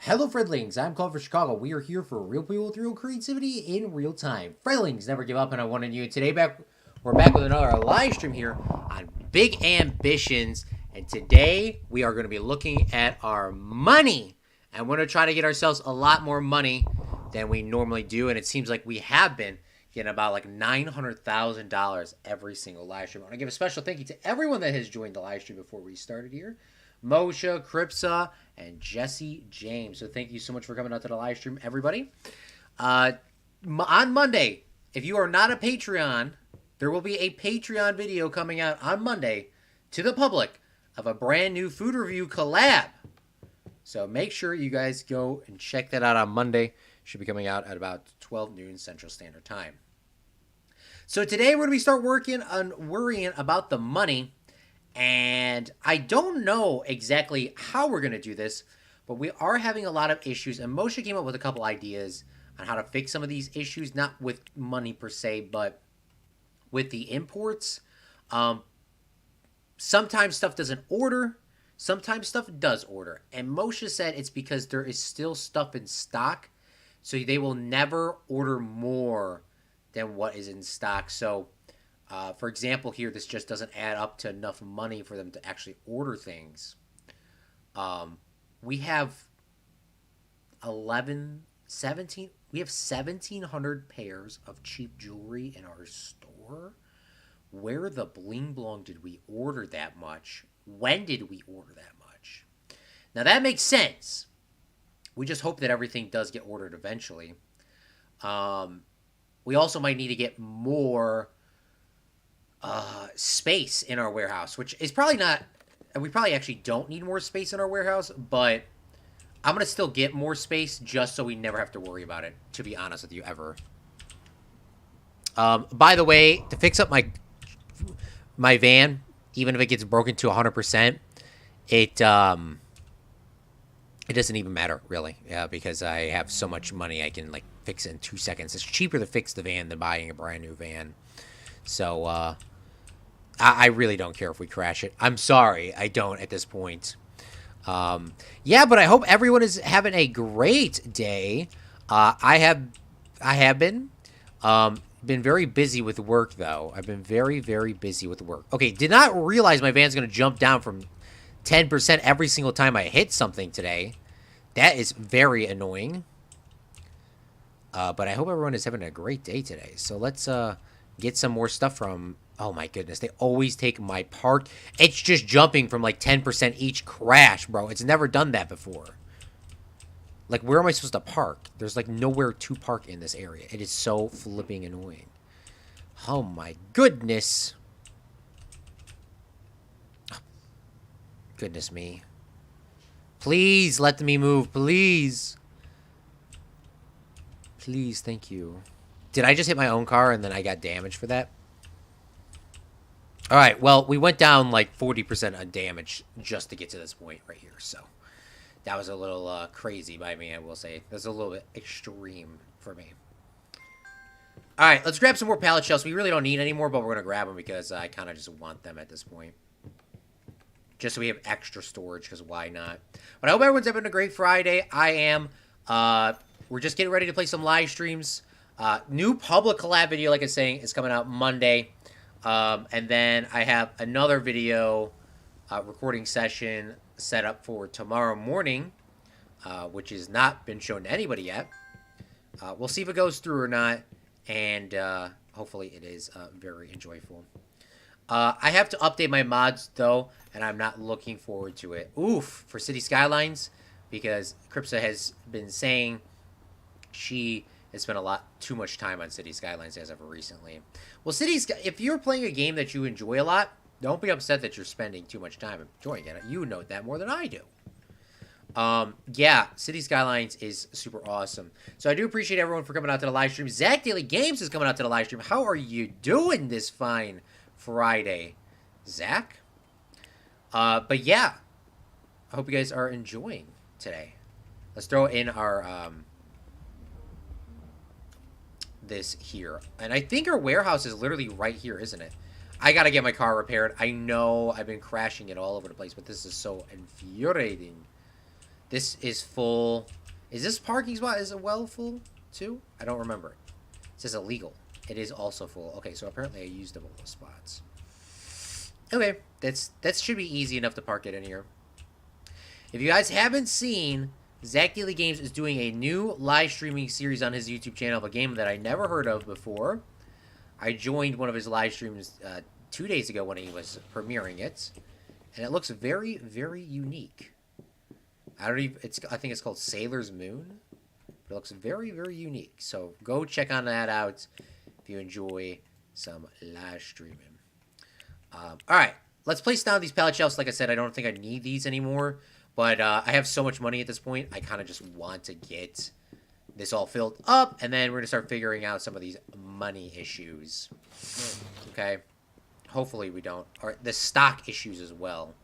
Hello, Friendlings. I'm Claude for Chicago. We are here for real people with real creativity in real time. Friendlings, never give up, and I wanted you. Today, we're back with another live stream here on Big Ambitions, and today we are going to be looking at our money, and we're going to try to get ourselves a lot more money than we normally do, and it seems like we have been getting about like $900,000 every single live stream. I want to give a special thank you to everyone that has joined the live stream before we started here. Moshe, Kripsa, and Jesse James. So thank you so much for coming out to the live stream, everybody. On Monday, if you are not a Patreon, there will be a Patreon video coming out on Monday to the public of a brand new food review collab. So make sure you guys go and check that out on Monday. Should be coming out at about 12 noon Central Standard Time. So today we're going to start worrying about the money. And I don't know exactly how we're going to do this, but we are having a lot of issues. And Moshe came up with a couple ideas on how to fix some of these issues, not with money per se, but with the imports. Sometimes stuff doesn't order. Sometimes stuff does order. And Moshe said it's because there is still stuff in stock. So they will never order more than what is in stock. So for example, here, this just doesn't add up to enough money for them to actually order things. We have 1,700 pairs of cheap jewelry in our store. Where the bling blong did we order that much? When did we order that much? Now, that makes sense. We just hope that everything does get ordered eventually. We also might need to get more space in our warehouse, which is probably not. We probably actually don't need more space in our warehouse, but I'm gonna still get more space just so we never have to worry about it. To be honest with you, ever. By the way, to fix up my van, even if it gets broken to 100%, it doesn't even matter really. Yeah, because I have so much money, I can like fix it in 2 seconds. It's cheaper to fix the van than buying a brand new van. So, I really don't care if we crash it. I'm sorry, I don't at this point. Yeah, but I hope everyone is having a great day. I have been very busy with work, though. I've been very, very busy with work. Okay, did not realize my van's going to jump down from 10% every single time I hit something today. That is very annoying. But I hope everyone is having a great day today. So let's get some more stuff from... Oh my goodness, they always take my park. It's just jumping from like 10% each crash, bro. It's never done that before. Like, where am I supposed to park? There's like nowhere to park in this area. It is so flipping annoying. Oh my goodness. Goodness me. Please let me move, please. Please, thank you. Did I just hit my own car and then I got damaged for that? All right, well, we went down like 40% on damage just to get to this point right here. So that was a little crazy by me, I will say. That's a little bit extreme for me. All right, let's grab some more pallet shells. We really don't need any more, but we're going to grab them because I kind of just want them at this point. Just so we have extra storage, because why not? But I hope everyone's having a great Friday. I am. We're just getting ready to play some live streams. New public collab video, like I was saying, is coming out Monday. And then I have another video recording session set up for tomorrow morning, which has not been shown to anybody yet. We'll see if it goes through or not, and hopefully it is very enjoyable. I have to update my mods, though, and I'm not looking forward to it. Oof, for City Skylines, because Kripsa has been saying she has spent too much time on City Skylines as of recently. Well, if you're playing a game that you enjoy a lot, don't be upset that you're spending too much time enjoying it. You know that more than I do. Yeah, City Skylines is super awesome. So I do appreciate everyone for coming out to the live stream. Zach Daily Games is coming out to the live stream. How are you doing this fine Friday, Zach? But yeah, I hope you guys are enjoying today. Let's throw in our... this here, and I think our warehouse is literally right here, isn't it? I gotta get my car repaired. I know I've been crashing it all over the place, but this is so infuriating This is full. Is this parking spot, is it well full too? I don't remember. It says illegal. It is also full. Okay, so apparently I used up all those spots. Okay, that should be easy enough to park it in here. If you guys haven't seen, Zach Daily Games is doing a new live streaming series on his YouTube channel of a game that I never heard of before. I joined one of his live streams 2 days ago when he was premiering it, and it looks very, very unique. I think it's called Sailor's Moon. But it looks very, very unique. So go check on that out if you enjoy some live streaming. All right, let's place down these pallet shelves. Like I said, I don't think I need these anymore. But I have so much money at this point, I kind of just want to get this all filled up. And then we're going to start figuring out some of these money issues. Okay? Hopefully we don't. Or the stock issues as well.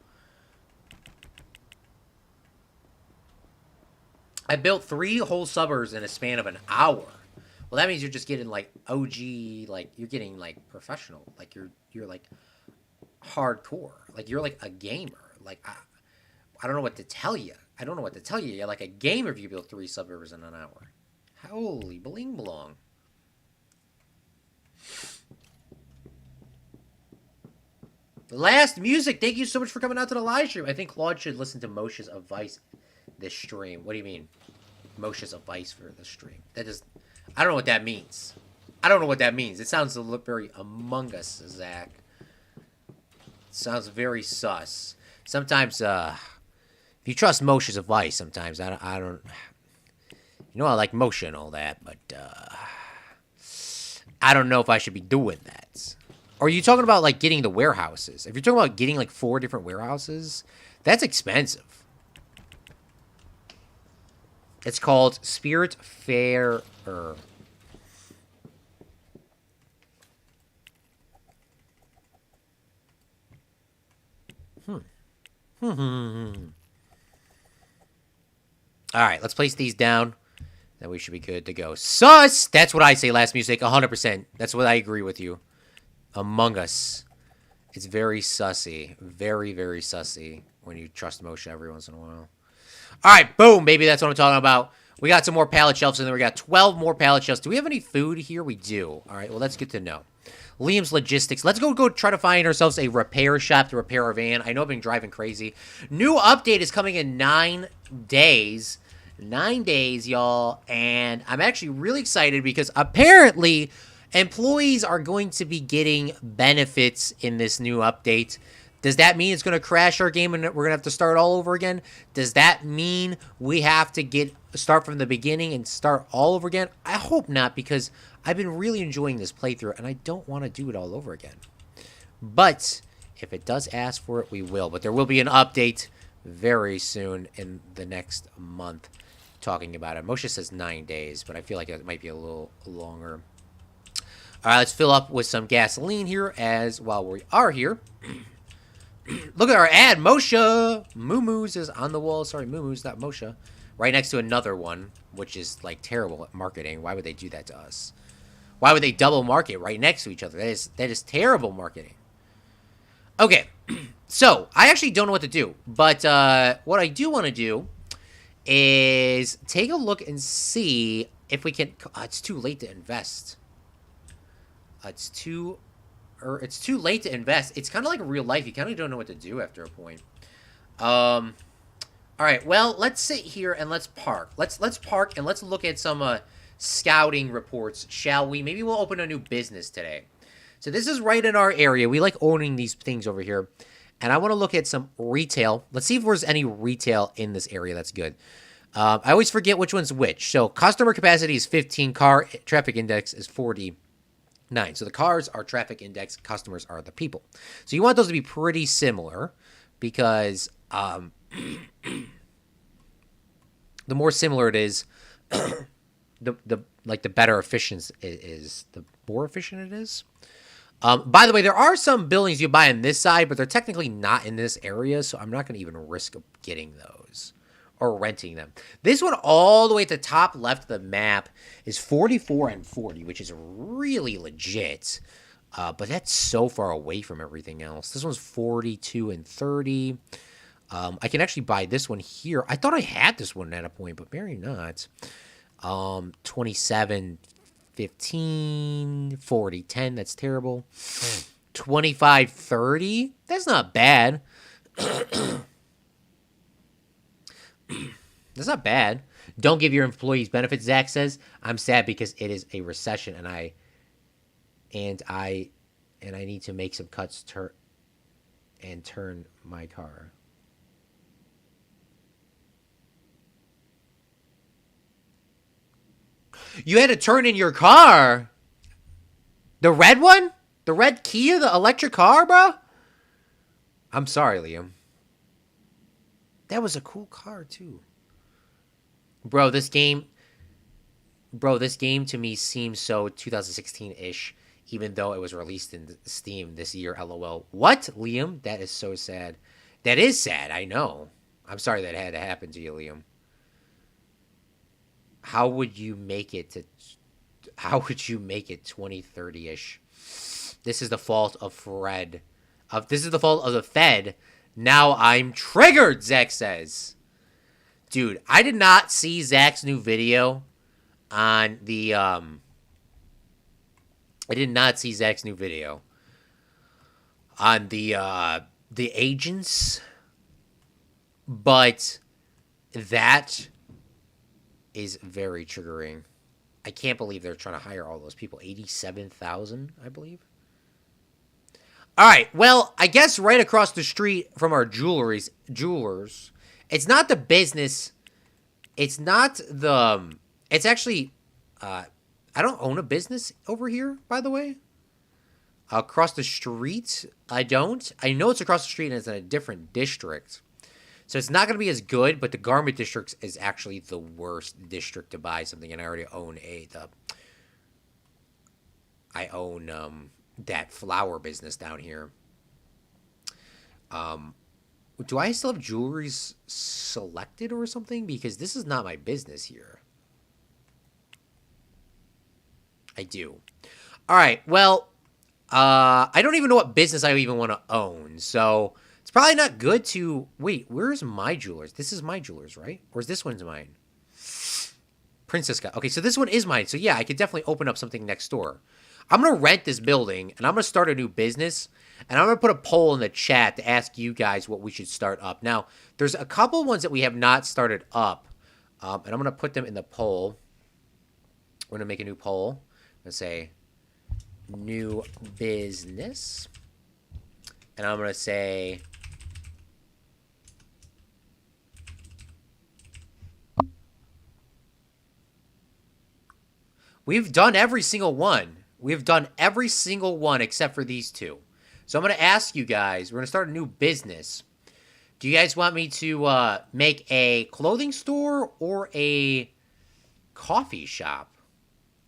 I built 3 whole suburbs in a span of an hour. Well, that means you're just getting, like, OG, like, you're getting, like, professional. Like, you're like, hardcore. Like, you're, like, a gamer. Like, I don't know what to tell you. I don't know what to tell you. You're like a gamer if you build 3 suburbs in an hour. Holy bling blong. Last music. Thank you so much for coming out to the live stream. I think Claude should listen to Moshe's advice this stream. What do you mean? Moshe's advice for the stream. That is, I don't know what that means. I don't know what that means. It sounds a little very Among Us, Zach. It sounds very sus. Sometimes, if you trust Moshe's advice, sometimes I don't. You know, I like Moshe and all that, but I don't know if I should be doing that. Or are you talking about like getting the warehouses? If you're talking about getting like 4 different warehouses, that's expensive. It's called Spirit Fairer. All right, let's place these down. Then we should be good to go. Sus! That's what I say, last music. 100%. That's what I agree with you. Among Us. It's very sussy. Very, very sussy when you trust Moshe every once in a while. All right, boom, baby. That's what I'm talking about. We got some more pallet shelves, and then we got 12 more pallet shelves. Do we have any food here? We do. All right, well, that's good to know. Liam's Logistics. Let's go try to find ourselves a repair shop to repair our van. I know I've been driving crazy. New update is coming in 9 days. 9 days, y'all. And I'm actually really excited because apparently employees are going to be getting benefits in this new update. Does that mean it's going to crash our game and we're going to have to start all over again? Does that mean we have to start from the beginning and start all over again? I hope not, because I've been really enjoying this playthrough and I don't want to do it all over again. But if it does ask for it, we will. But there will be an update very soon in the next month talking about it. Moshe says 9 days, but I feel like it might be a little longer. All right, let's fill up with some gasoline here while we are here. Look at our ad. Moshe Moo-Moos is on the wall. Sorry, Moo-Moos, not Moshe. Right next to another one, which is like terrible at marketing. Why would they do that to us? Why would they double market right next to each other? That is terrible marketing. Okay, so I actually don't know what to do. But what I do want to do is take a look and see if we can... it's too late to invest. It's too late to invest. It's kind of like real life. You kind of don't know what to do after a point. All right. Well, let's sit here and let's park. Let's park and let's look at some scouting reports, shall we? Maybe we'll open a new business today. So this is right in our area. We like owning these things over here. And I want to look at some retail. Let's see if there's any retail in this area that's good. I always forget which one's which. So customer capacity is 15. Car traffic index is 49. So the cars are traffic index. Customers are the people. So you want those to be pretty similar because the more similar it is, the better efficiency is, the more efficient it is. By the way, there are some buildings you buy on this side, but they're technically not in this area, so I'm not going to even risk getting those or renting them. This one all the way at the top left of the map is 44 and 40, which is really legit, but that's so far away from everything else. This one's 42 and 30. I can actually buy this one here. I thought I had this one at a point, but maybe not. 27, 15, 40, 10. That's terrible. 25, 30. That's not bad. That's not bad. Don't give your employees benefits, Zach says. I'm sad because it is a recession and I need to make some cuts turn my car. You had to turn in your car? The red one? The red Kia, the electric car, bro? I'm sorry, Liam. That was a cool car, too. Bro, this game to me seems so 2016-ish, even though it was released in Steam this year, LOL. What, Liam? That is so sad. That is sad, I know. I'm sorry that had to happen to you, Liam. How would you make it 2030-ish? This is the fault of Fred. This is the fault of the Fed. Now I'm triggered, Zach says. Dude, I did not see Zach's new video on the I did not see Zach's new video on the agents, but that is very triggering. I can't believe they're trying to hire all those people. 87,000, I believe. All right, well, I guess right across the street from our jewelers, it's not the business. It's not the. It's actually. I don't own a business over here, by the way. Across the street, I don't. I know it's across the street and it's in a different district. So it's not going to be as good, but the garment district is actually the worst district to buy something. And I already own that flower business down here. Do I still have jewelries selected or something? Because this is not my business here. I do. All right. Well, I don't even know what business I even want to own. So it's probably not good to... Wait, where's my jewelers? This is my jewelers, right? Or is this one's mine? Princess got... Okay, so this one is mine. So yeah, I could definitely open up something next door. I'm going to rent this building, and I'm going to start a new business. And I'm going to put a poll in the chat to ask you guys what we should start up. Now, there's a couple ones that we have not started up. And I'm going to put them in the poll. We're going to make a new poll. Let's say new business. And I'm going to say... We've done every single one. We've done every single one except for these two. So I'm going to ask you guys, we're going to start a new business. Do you guys want me to make a clothing store or a coffee shop?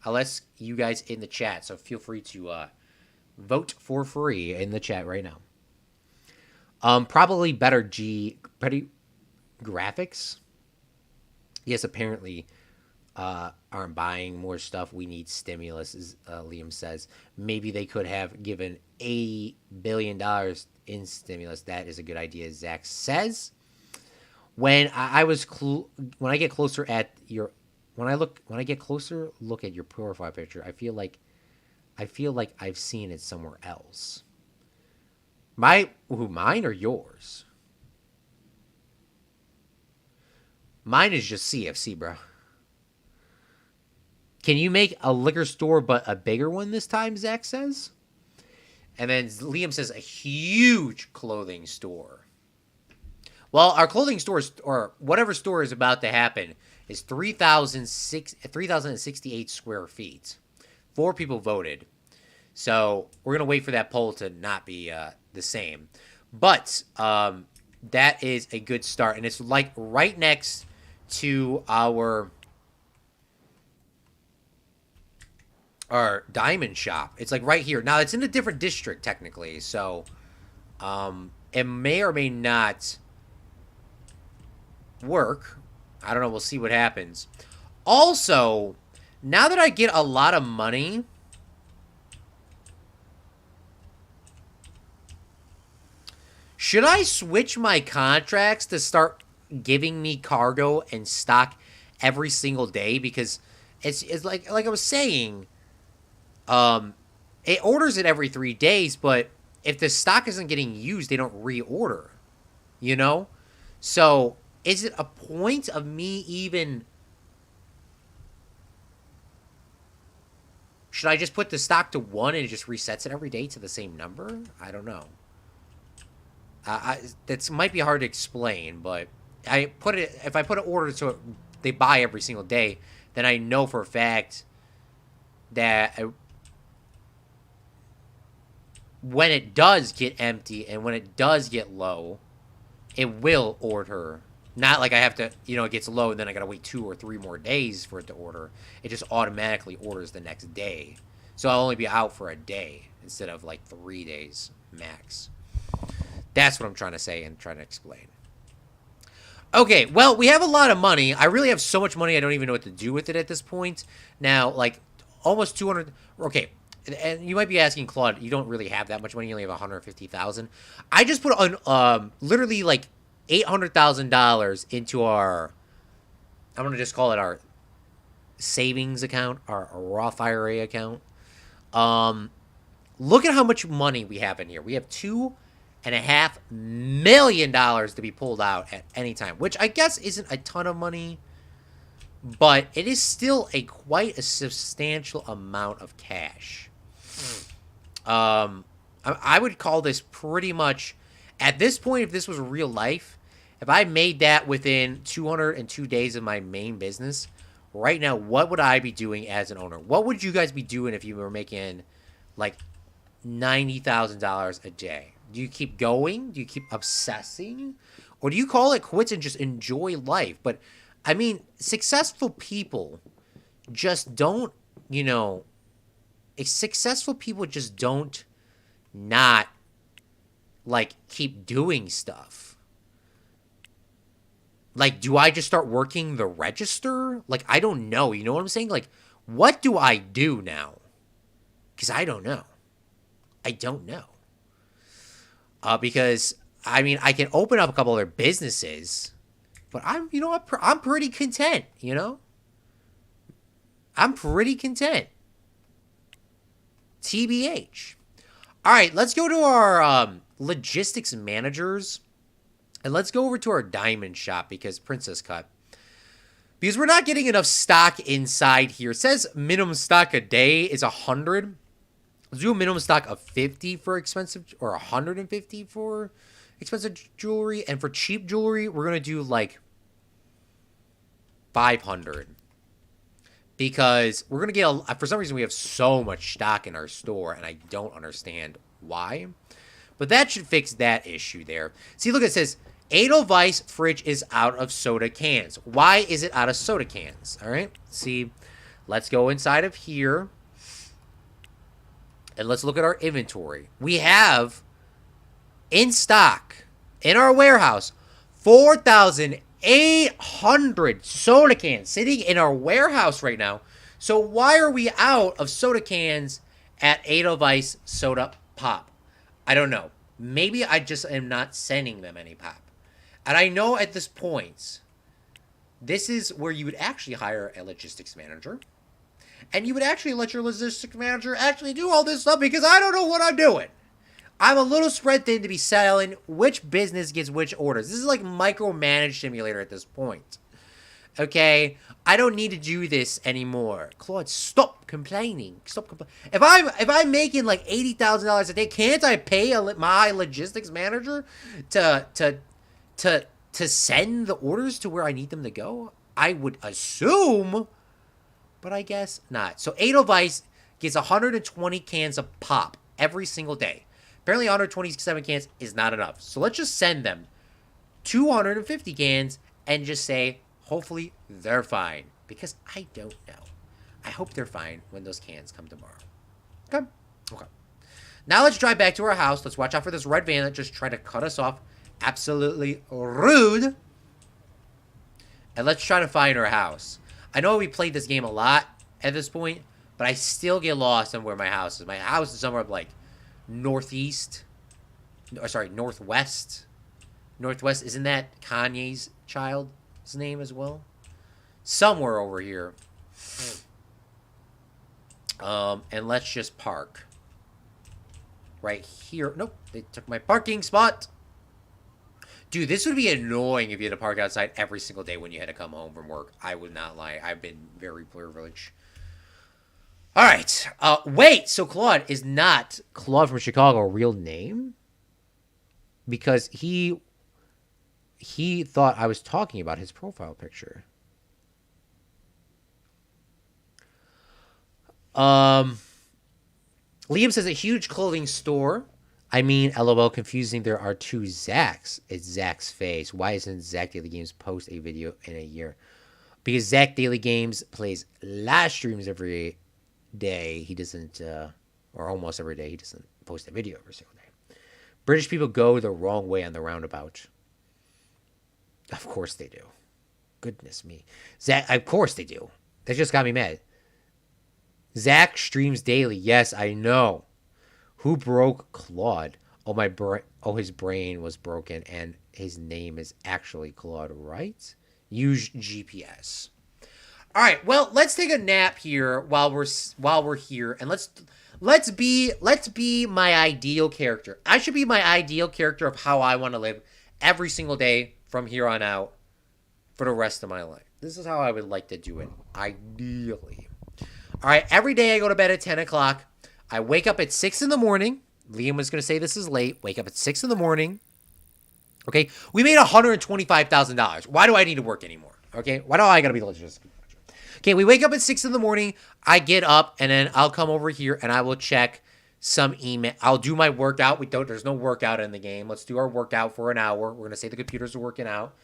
I'll ask you guys in the chat, so feel free to vote for free in the chat right now. Probably better graphics. Yes, apparently aren't buying more stuff. We need stimulus, as Liam says. Maybe they could have given $80 billion in stimulus. That is a good idea, Zach says. When I get closer at your look at your profile picture, I feel like I've seen it somewhere else. Mine or yours? Mine is just CFC, bro. Can you make a liquor store but a bigger one this time, Zach says? And then Liam says a huge clothing store. Well, our clothing store, or whatever store is about to happen, is 3,068 square feet. 4 people voted. So we're going to wait for that poll to not be the same. But that is a good start. And it's like right next to our diamond shop. It's like right here. Now, it's in a different district, technically. So it may or may not work. I don't know. We'll see what happens. Also, now that I get a lot of money, Should I switch my contracts to start giving me cargo and stock every single day? Because it's like I was saying, it orders it every 3 days, but if the stock isn't getting used, they don't reorder. You know? So is it a point of me even? Should I just put the stock to 1 and it just resets it every day to the same number? I don't know. That might be hard to explain, but if I put an order so they buy every single day, then I know for a fact that when it does get empty and when it does get low, it will order. Not like I have to, it gets low and then I gotta wait 2 or 3 more days for it to order. It just automatically orders the next day. So I'll only be out for a day instead of like 3 days max. That's what I'm trying to say and trying to explain. Okay, well, we have a lot of money. I really have so much money, I don't even know what to do with it at this point. Now, like, almost 200... Okay, and you might be asking, Claude, you don't really have that much money. You only have 150,000. I just put on, literally, like, $800,000 into our... I'm going to just call it our savings account, our Roth IRA account. Look at how much money we have in here. We have $2.5 million to be pulled out at any time, which I guess isn't a ton of money, but it is still quite a substantial amount of cash. I would call this pretty much, at this point, if this was real life, if I made that within 202 days of my main business, right now, what would I be doing as an owner? What would you guys be doing if you were making, like, $90,000 a day? Do you keep going? Do you keep obsessing? Or do you call it quits and just enjoy life? But, I mean, successful people just don't, successful people just don't not, like, keep doing stuff. Like, do I just start working the register? Like, I don't know. You know what I'm saying? Like, what do I do now? Because I don't know. I don't know. Because, I mean, I can open up a couple other businesses, but I'm pretty content, I'm pretty content. TBH. All right, let's go to our logistics managers, and let's go over to our diamond shop because Princess Cut. Because we're not getting enough stock inside here. It says minimum stock a day is 100. Let's do a minimum stock of 50 for expensive, or 150 for expensive jewelry. And for cheap jewelry, we're going to do like 500. Because we're going to get, for some reason, we have so much stock in our store, and I don't understand why. But that should fix that issue there. See, look, it says, Edelweiss fridge is out of soda cans. Why is it out of soda cans? All right, see, let's go inside of here. And let's look at our inventory. We have, in stock, in our warehouse, 4,800 soda cans sitting in our warehouse right now. So why are we out of soda cans at Edelweiss Soda Pop? I don't know. Maybe I just am not sending them any pop. And I know at this point, this is where you would actually hire a logistics manager. And you would actually let your logistics manager actually do all this stuff because I don't know what I'm doing. I'm a little spread thin to be selling which business gets which orders. This is like micromanage simulator at this point. Okay? I don't need to do this anymore. Claude, stop complaining. Stop complaining. If I'm making like $80,000 a day, can't I pay my logistics manager to send the orders to where I need them to go? I would assume, but I guess not. So Edelweiss gets 120 cans of pop every single day. Apparently 127 cans is not enough. So let's just send them 250 cans and just say, hopefully they're fine. Because I don't know. I hope they're fine when those cans come tomorrow. Okay? Okay. Now let's drive back to our house. Let's watch out for this red van that just tried to cut us off. Absolutely rude. And let's try to find our house. I know we played this game a lot at this point, but I still get lost on where my house is. My house is somewhere like northeast. Sorry, Northwest. Northwest, isn't that Kanye's child's name as well? Somewhere over here. And let's just park. Right here. Nope, they took my parking spot. Dude, this would be annoying if you had to park outside every single day when you had to come home from work. I would not lie. I've been very privileged. All right. Wait, so Claude is not Claude from Chicago a real name? Because he thought I was talking about his profile picture. Liam says a huge clothing store. I mean, LOL, confusing. There are two Zachs. It's Zach's face. Why isn't Zach Daily Games post a video in a year? Because Zach Daily Games plays live streams every day. He doesn't, or almost every day, he doesn't post a video every single day. British people go the wrong way on the roundabout. Of course they do. Goodness me. Zach, of course they do. That just got me mad. Zach streams daily. Yes, I know. Who broke Claude? Oh, his brain was broken, and his name is actually Claude, right? Use GPS. All right. Well, let's take a nap here while we're here, and let's be my ideal character. I should be my ideal character of how I want to live every single day from here on out for the rest of my life. This is how I would like to do it, ideally. All right, every day I go to bed at 10 o'clock. I wake up at 6 in the morning. Liam was going to say this is late. Wake up at 6 in the morning. Okay, we made $125,000. Why do I need to work anymore? Okay, why do I got to be the logistics manager? Okay, we wake up at 6 in the morning. I get up, and then I'll come over here, and I will check some email. I'll do my workout. There's no workout in the game. Let's do our workout for an hour. We're going to say the computers are working out.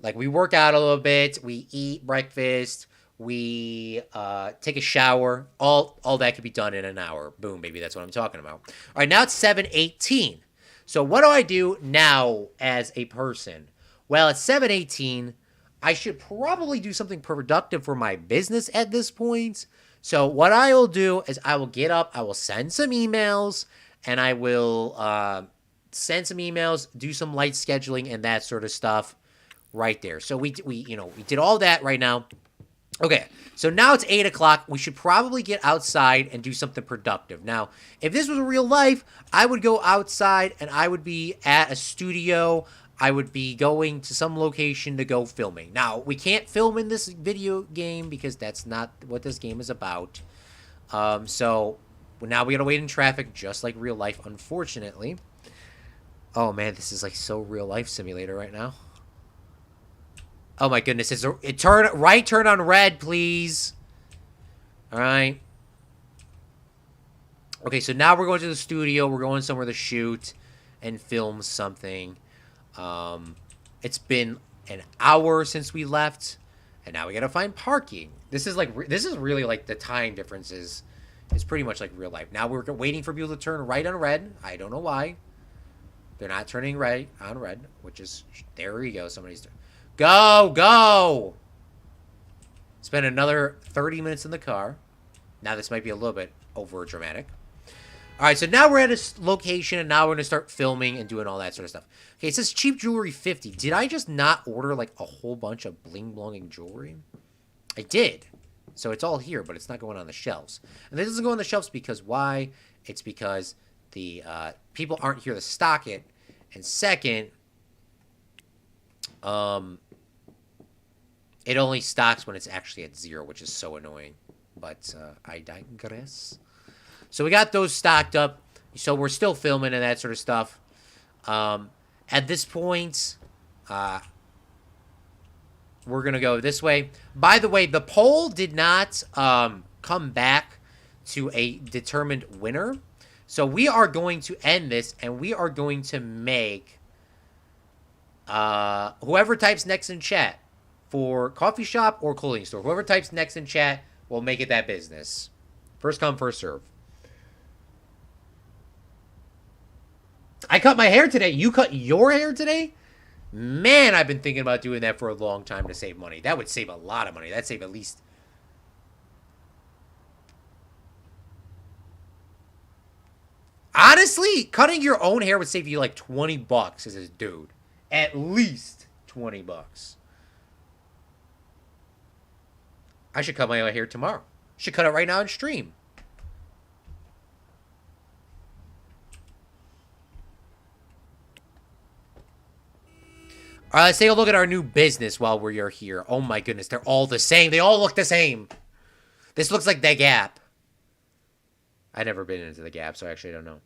Like, we work out a little bit. We eat breakfast. We take a shower. All that could be done in an hour. Boom, baby. That's what I'm talking about. All right, now it's 7:18. So what do I do now as a person? Well, at 7:18, I should probably do something productive for my business at this point. So what I will do is I will get up. I will send some emails, and I will send some emails, do some light scheduling, and that sort of stuff right there. So we did all that right now. Okay, so now it's 8 o'clock. We should probably get outside and do something productive. Now, if this was real life, I would go outside and I would be at a studio. I would be going to some location to go filming. Now, we can't film in this video game because that's not what this game is about. So now we gotta wait in traffic just like real life, unfortunately. Oh, man, this is like so real life simulator right now. Oh my goodness, turn on red, please. All right. Okay, so now we're going to the studio. We're going somewhere to shoot and film something. It's been an hour since we left, and now we gotta find parking. This is really like the time differences. It's pretty much like real life. Now we're waiting for people to turn right on red. I don't know why. They're not turning right on red, which is, there we go. Somebody's Go! Spend another 30 minutes in the car. Now this might be a little bit over dramatic. All right, so now we're at a location, and now we're going to start filming and doing all that sort of stuff. Okay, it says cheap jewelry 50. Did I just not order like a whole bunch of bling-blonging jewelry? I did. So it's all here, but it's not going on the shelves. And this doesn't go on the shelves because why? It's because the people aren't here to stock it. And second, it only stocks when it's actually at 0, which is so annoying. But I digress. So we got those stocked up. So we're still filming and that sort of stuff. At this point, we're going to go this way. By the way, the poll did not come back to a determined winner. So we are going to end this, and we are going to make whoever types next in chat for coffee shop or clothing store. Whoever types next in chat will make it that business. First come, first serve. I cut my hair today. You cut your hair today? Man, I've been thinking about doing that for a long time to save money. That would save a lot of money. That'd save at least... Honestly, cutting your own hair would save you like 20 bucks as a dude. At least 20 bucks. I should cut my own hair tomorrow. Should cut it right now and stream. All right, let's take a look at our new business while we're here. Oh my goodness, they're all the same. They all look the same. This looks like the Gap. I've never been into the Gap, so I actually don't know.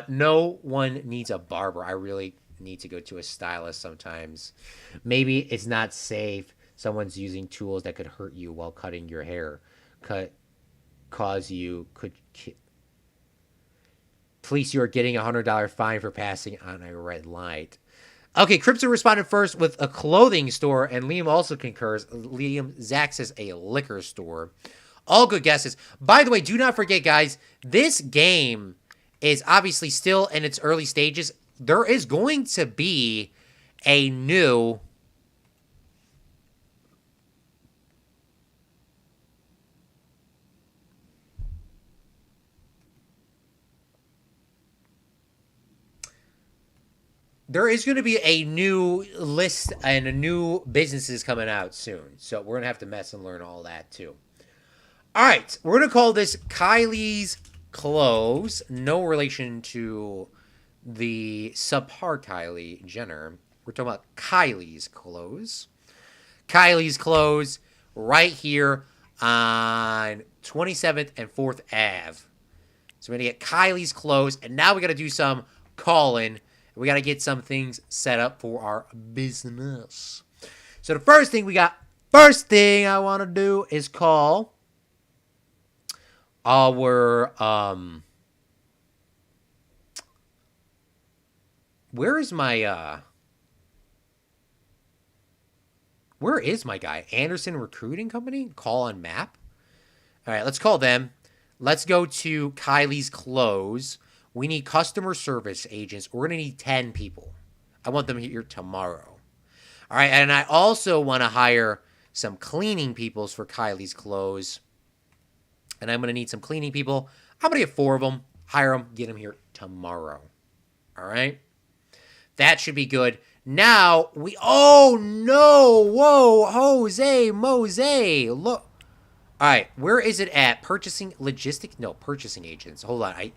No one needs a barber. I really need to go to a stylist sometimes. Maybe it's not safe. Someone's using tools that could hurt you while cutting your hair. Cause you could. Police, you are getting $100 fine for passing on a red light. Okay, Crypto responded first with a clothing store, and Liam also concurs. Zach says a liquor store. All good guesses. By the way, do not forget, guys, this game is obviously still in its early stages. There is going to be a new... There is going to be a new list and a new businesses coming out soon. So we're going to have to mess and learn all that too. All right. We're going to call this Kylie's Clothes. No relation to the subpar Kylie Jenner. We're talking about Kylie's Clothes. Kylie's Clothes right here on 27th and 4th Ave. So we're going to get Kylie's Clothes. And now we got to do some calling. We got to get some things set up for our business. So the first thing I want to do is call our, where is my guy? Anderson Recruiting Company? Call on map? All right, let's call them. Let's go to Kylie's Clothes. We need customer service agents. We're going to need 10 people. I want them here tomorrow. All right, and I also want to hire some cleaning peoples for Kylie's Clothes. And I'm going to need some cleaning people. I'm going to get 4 of them, hire them, get them here tomorrow. All right? That should be good. Now, oh, no. Whoa, Jose, Mose. Look. All right, where is it at? Purchasing agents. Hold on,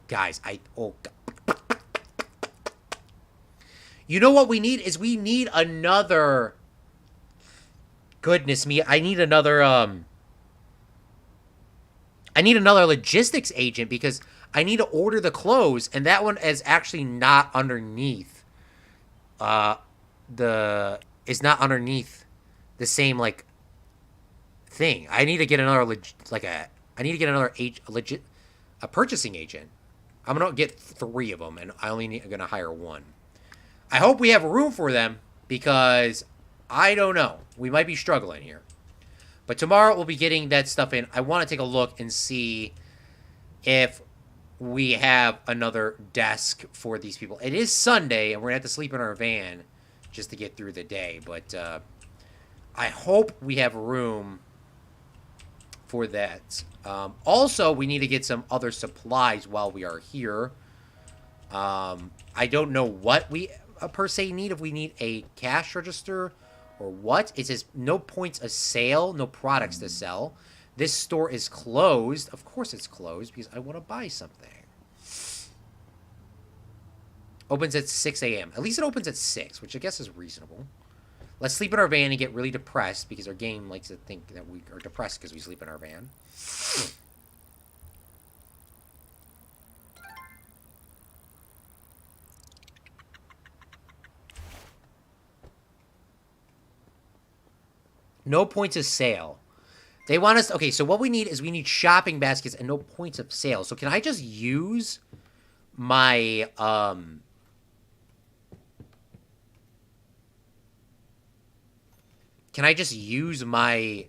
You know what we need is we need another. Goodness me, I need another logistics agent because I need to order the clothes, and that one is actually not underneath. Is not underneath the same like thing. I need to get another a purchasing agent. I'm gonna get 3 of them, and I'm gonna hire 1. I hope we have room for them because I don't know. We might be struggling here. But tomorrow we'll be getting that stuff in. I want to take a look and see if we have another desk for these people. It is Sunday, and we're gonna have to sleep in our van just to get through the day. But I hope we have room for that. Also, we need to get some other supplies while we are here. I don't know what we per se need. If we need a cash register or what. It says no points of sale, no products to sell. This store is closed. Of course it's closed because I want to buy something. Opens at 6 a.m. At least it opens at 6, which I guess is reasonable. Let's sleep in our van and get really depressed because our game likes to think that we are depressed because we sleep in our van. No points of sale. They want us... Okay, so what we need is we need shopping baskets and no points of sale. So can I just use my... Can I just use my...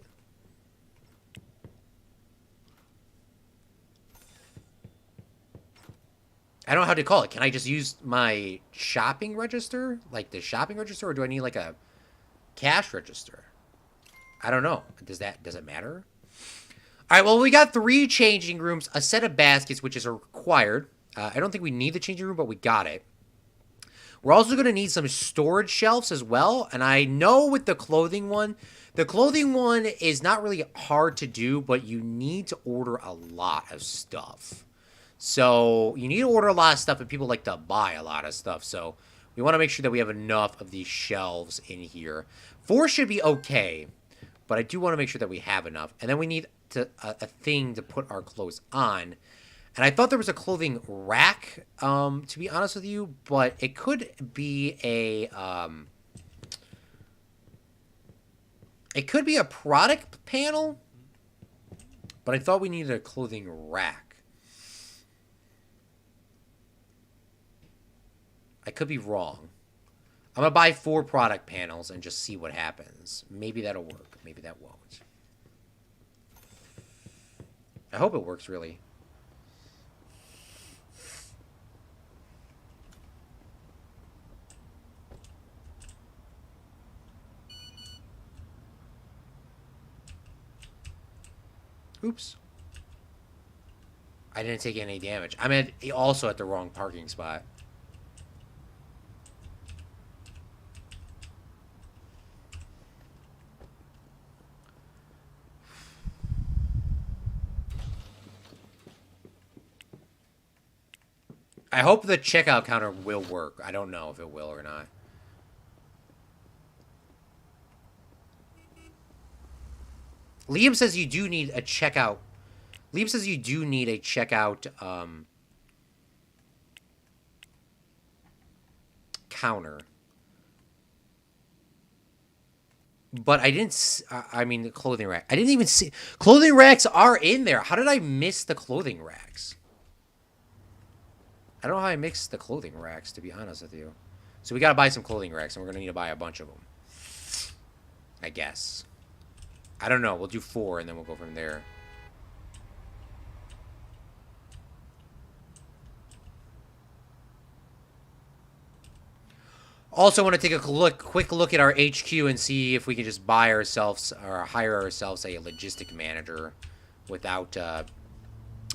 I don't know how to call it. Can I just use my shopping register? Like the shopping register? Or do I need like a cash register? I don't know. Does it matter? All right, well, we got 3 changing rooms, a set of baskets, which is required. I don't think we need the changing room, but we got it. We're also going to need some storage shelves as well. And I know with the clothing one is not really hard to do, but you need to order a lot of stuff. So you need to order a lot of stuff, and people like to buy a lot of stuff. So we want to make sure that we have enough of these shelves in here. 4 should be okay, but I do want to make sure that we have enough. And then we need a thing to put our clothes on. And I thought there was a clothing rack, to be honest with you, but it could be a product panel, but I thought we needed a clothing rack. I could be wrong. I'm gonna buy 4 product panels and just see what happens. Maybe that'll work. Maybe that won't. I hope it works, really. Oops. I didn't take any damage. I'm also at the wrong parking spot. I hope the checkout counter will work. I don't know if it will or not. Liam says you do need a checkout. Liam says you do need a checkout counter. But I didn't... I mean, the clothing rack. I didn't even see... Clothing racks are in there. How did I miss the clothing racks? I don't know how I mixed the clothing racks, to be honest with you. So we gotta buy some clothing racks, and we're gonna need to buy a bunch of them. I guess. I don't know. We'll do 4, and then we'll go from there. Also want to take a quick look at our HQ and see if we can just buy ourselves or hire ourselves a logistic manager without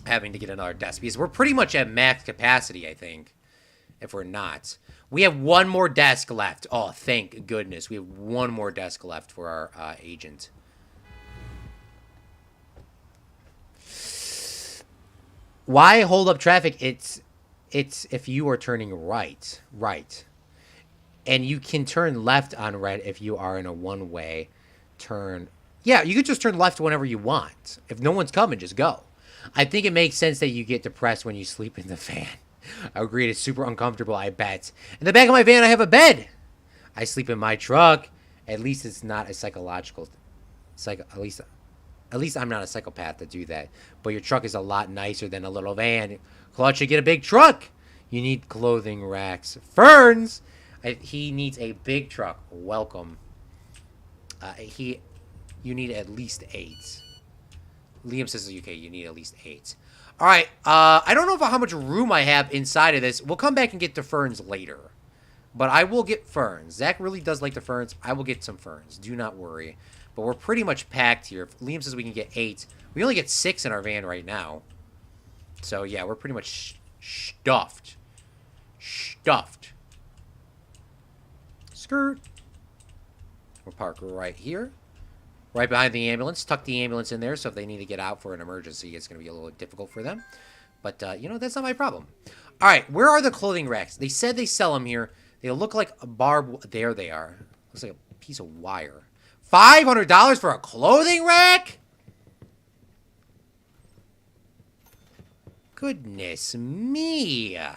having to get another desk. Because we're pretty much at max capacity, I think, if we're not. We have 1 more desk left. Oh, thank goodness. We have 1 more desk left for our agent. Why hold up traffic? It's if you are turning right. And you can turn left on red if you are in a one-way turn. Yeah, you can just turn left whenever you want. If no one's coming, just go. I think it makes sense that you get depressed when you sleep in the van. I agree, it's super uncomfortable, I bet. In the back of my van, I have a bed. I sleep in my truck. At least it's not a psychological... At least I'm not a psychopath to do that. But your truck is a lot nicer than a little van. Claude should get a big truck. You need clothing racks. Ferns! He needs a big truck. Welcome. You need at least 8. Liam says, okay, you need at least 8. All right. I don't know how much room I have inside of this. We'll come back and get the ferns later. But I will get ferns. Zach really does like the ferns. I will get some ferns. Do not worry. But we're pretty much packed here. If Liam says we can get 8. We only get 6 in our van right now. So, yeah, we're pretty much stuffed. Skirt. We'll park right here. Right behind the ambulance. Tuck the ambulance in there so if they need to get out for an emergency, it's going to be a little difficult for them. But, you know, that's not my problem. All right, where are the clothing racks? They said they sell them here. They look like a barb. There they are. Looks like a piece of wire. $500 for a clothing rack? Goodness me. All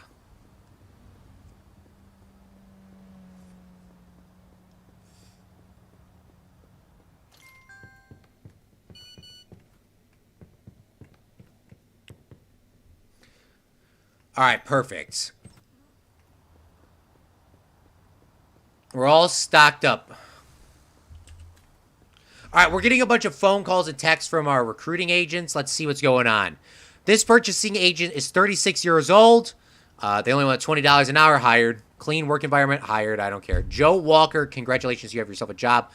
right, perfect. We're all stocked up. All right, we're getting a bunch of phone calls and texts from our recruiting agents. Let's see what's going on. This purchasing agent is 36 years old. They only want $20 an hour, hired. Clean work environment, hired. I don't care. Joe Walker, congratulations. You have yourself a job.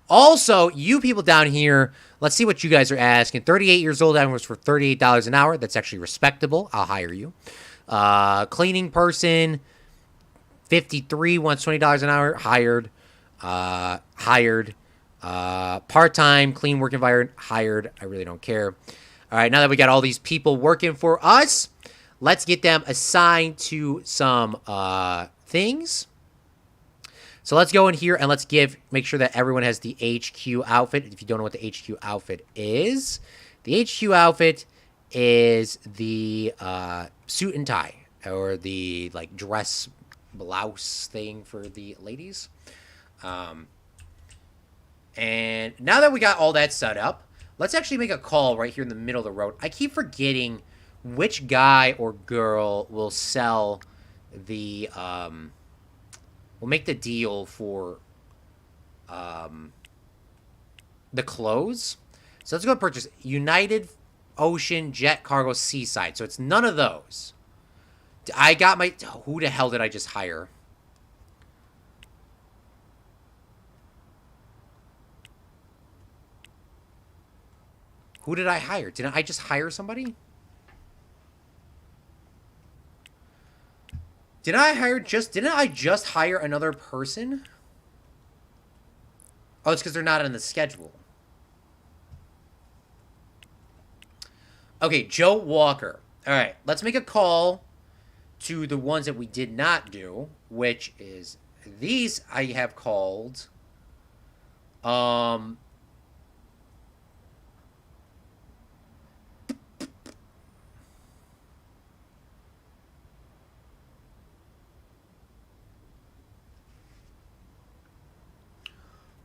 Also, you people down here, let's see what you guys are asking. 38 years old, that was for $38 an hour. That's actually respectable. I'll hire you. Cleaning person, 53, wants $20 an hour, hired. Hired. Part-time, clean work environment, hired. I really don't care. All right, now that we got all these people working for us, let's get them assigned to some things. So let's go in here and let's make sure that everyone has the HQ outfit. If you don't know what the HQ outfit is, the HQ outfit is the suit and tie, or the like dress blouse thing for the ladies. And now that we got all that set up, let's actually make a call right here in the middle of the road. I keep forgetting which guy or girl will sell the, will make the deal for, the clothes. So let's go purchase United Ocean Jet Cargo Seaside. So it's none of those. I got my, who the hell did I just hire? Who did I hire? Didn't I just hire somebody? Didn't I just hire another person? Oh, it's because they're not on the schedule. Okay, Joe Walker. All right, let's make a call to the ones that we did not do, which is these I have called.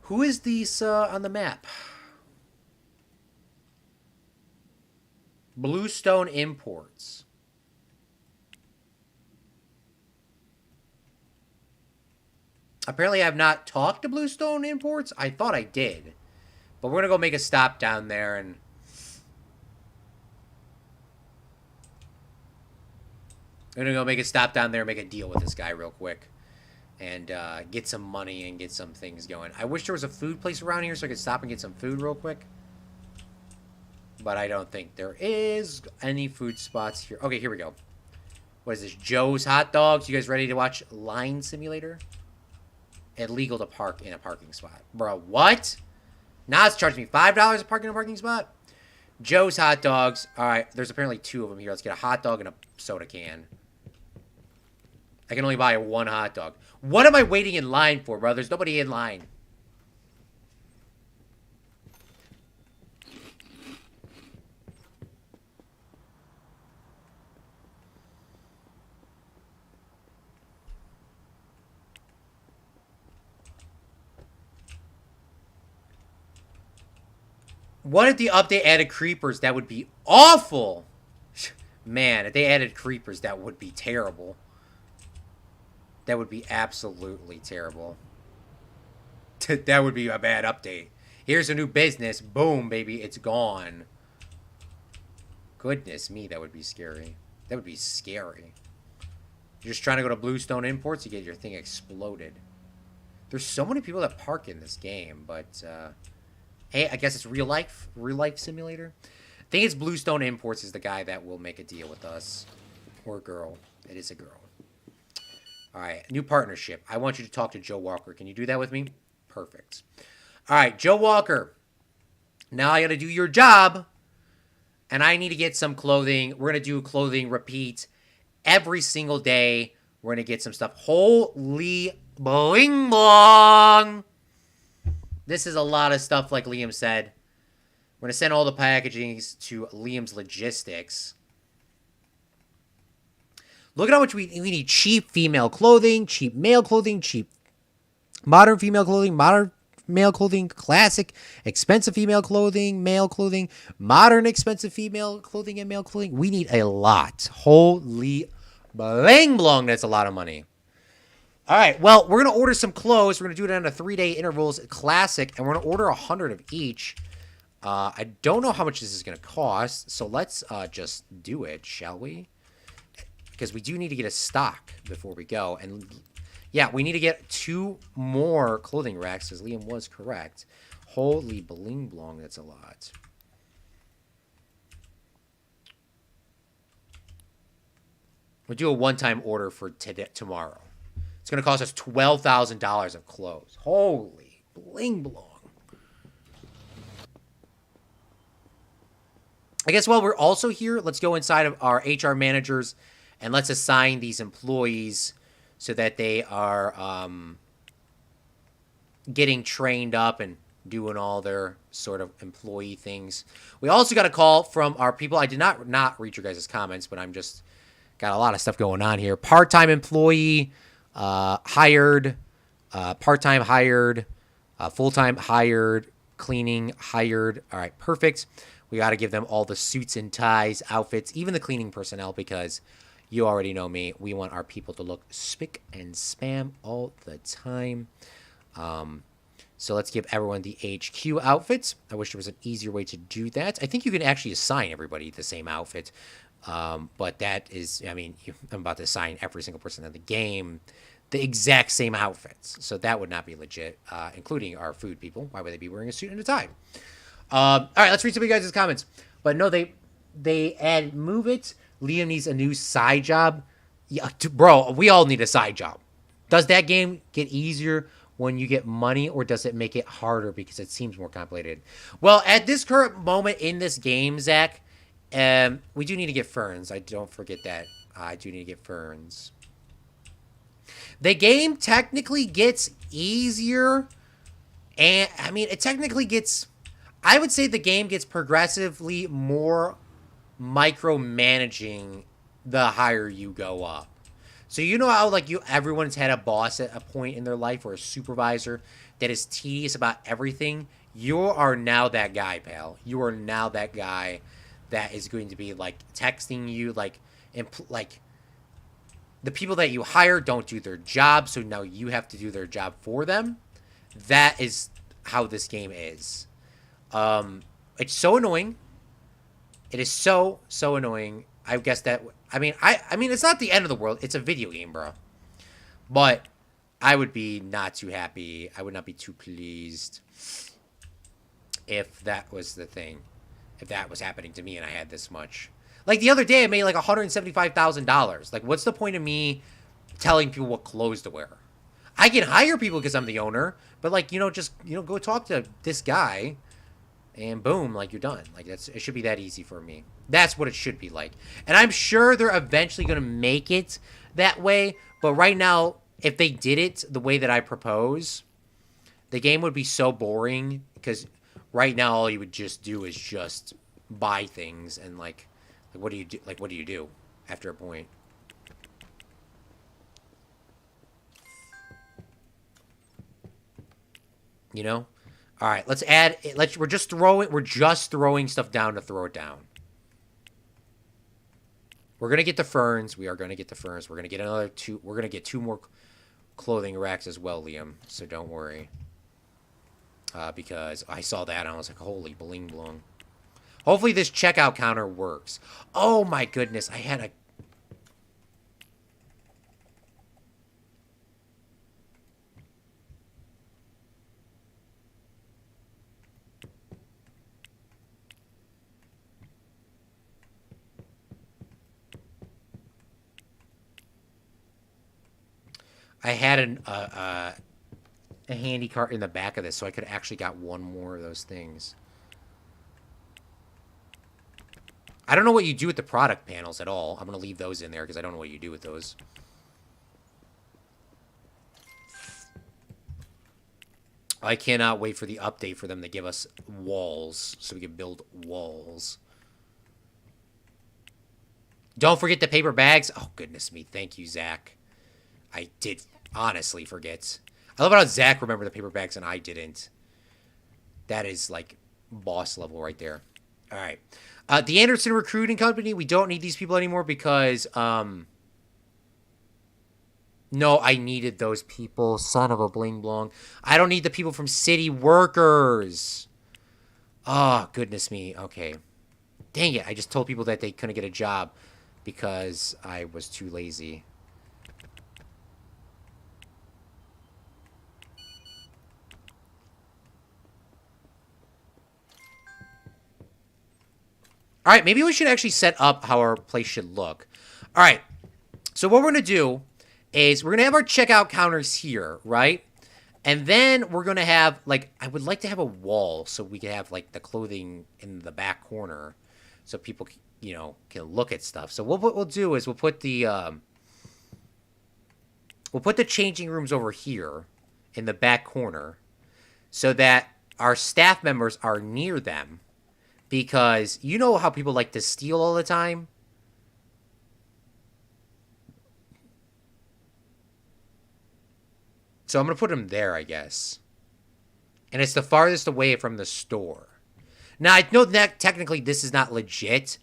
Who is these on the map? Bluestone Imports. Apparently I have not talked to Bluestone Imports. I thought I did. But we're going to go make a stop down there and... We're going to go make a stop down there and make a deal with this guy real quick. And get some money and get some things going. I wish there was a food place around here so I could stop and get some food real quick. But I don't think there is any food spots here. Okay, here we go. What is this? Joe's Hot Dogs. You guys ready to watch Line Simulator? Illegal to park in a parking spot. Bro, what? Now it's charging me $5 to park in a parking spot? Joe's Hot Dogs. All right, there's apparently two of them here. Let's get a hot dog and a soda can. I can only buy one hot dog. What am I waiting in line for, bro? There's nobody in line. What if the update added creepers? That would be awful. Man, if they added creepers, that would be terrible. That would be absolutely terrible. That would be a bad update. Here's a new business. Boom, baby. It's gone. Goodness me, that would be scary. That would be scary. You're just trying to go to Bluestone Imports, you get your thing exploded. There's so many people that park in this game, but... hey, I guess it's real life simulator. I think it's Bluestone Imports is the guy that will make a deal with us. Or girl. It is a girl. Alright, new partnership. I want you to talk to Joe Walker. Can you do that with me? Perfect. Alright, Joe Walker. Now I gotta do your job. And I need to get some clothing. We're gonna do clothing repeat every single day. We're gonna get some stuff. Holy bling blong. This is a lot of stuff, like Liam said. We're going to send all the packagings to Liam's Logistics. Look at how much we need. Cheap female clothing, cheap male clothing, cheap modern female clothing, modern male clothing, classic, expensive female clothing, male clothing, modern expensive female clothing and male clothing. We need a lot. Holy bling blong, that's a lot of money. All right, well, we're going to order some clothes. We're going to do it on a 3-day intervals, classic, and we're going to order 100 of each. I don't know how much this is going to cost, so let's just do it, shall we? Because we do need to get a stock before we go. And, yeah, we need to get 2 more clothing racks, because Liam was correct. Holy bling blong, that's a lot. We'll do a one-time order for today, tomorrow. It's going to cost us $12,000 of clothes. Holy bling blong. I guess while we're also here, let's go inside of our HR managers and let's assign these employees so that they are getting trained up and doing all their sort of employee things. We also got a call from our people. I did not read your guys' comments, but I'm just got a lot of stuff going on here. Part-time employee hired, part-time hired, full-time hired, cleaning hired. All right, perfect. We got to give them all the suits and ties, outfits, even the cleaning personnel, because you already know me. We want our people to look spick and spam all the time. So let's give everyone the HQ outfits. I wish there was an easier way to do that. I think you can actually assign everybody the same outfit. But that is, I mean, I'm about to assign every single person in the game the exact same outfits. So that would not be legit, including our food people. Why would they be wearing a suit and a tie? All right, let's read some of you guys' comments. But no, they add move it. Liam needs a new side job. Yeah, bro, we all need a side job. Does that game get easier when you get money, or does it make it harder because it seems more complicated? Well, at this current moment in this game, Zach, we do need to get ferns. I don't forget that. I do need to get ferns. The game technically gets easier, and I mean, it technically gets... I would say the game gets progressively more micromanaging the higher you go up. So you know how like everyone's had a boss at a point in their life or a supervisor that is tedious about everything? You are now that guy, pal. You are now that guy that is going to be like texting you like the people that you hire don't do their job, so now you have to do their job for them. That is how this game is. It's so annoying. It is so annoying. I guess that I mean it's not the end of the world. It's a video game, bro. But I would be not too happy. I would not be too pleased if that was the thing. If that was happening to me and I had this much. Like the other day I made like $175,000. Like what's the point of me telling people what clothes to wear? I can hire people because I'm the owner, but like, just go talk to this guy. And boom, like you're done. Like it should be that easy for me. That's what it should be like. And I'm sure they're eventually going to make it that way. But right now, if they did it the way that I propose, the game would be so boring. Because right now, all you would just do is just buy things. And like what do you do? Like, what do you do after a point? You know? All right, let's add. We're just throwing stuff down to throw it down. We're gonna get the ferns. We are gonna get the ferns. We're gonna get another two. We're gonna get 2 more clothing racks as well, Liam. So don't worry. Because I saw that and I was like, holy bling blong. Hopefully this checkout counter works. Oh my goodness, I had a. I had a handy cart in the back of this, so I could actually got 1 more of those things. I don't know what you do with the product panels at all. I'm going to leave those in there because I don't know what you do with those. I cannot wait for the update for them to give us walls so we can build walls. Don't forget the paper bags. Oh, goodness me. Thank you, Zach. I did honestly forget. I love how Zach remembered the paper bags and I didn't. That is like boss level right there. All right. The Anderson Recruiting Company, we don't need these people anymore because, no, I needed those people. Son of a bling blong. I don't need the people from City Workers. Oh, goodness me. Okay. Dang it. I just told people that they couldn't get a job because I was too lazy. All right, maybe we should actually set up how our place should look. All right, So what we're going to do is we're going to have our checkout counters here, right? And then we're going to have, like, I would like to have a wall so we can have, like, the clothing in the back corner so people, you know, can look at stuff. So what we'll do is we'll put the changing rooms over here in the back corner so that our staff members are near them, because you know how people like to steal all the time? So I'm going to put them there, I guess. And it's the farthest away from the store. Now, I know that technically this is not legit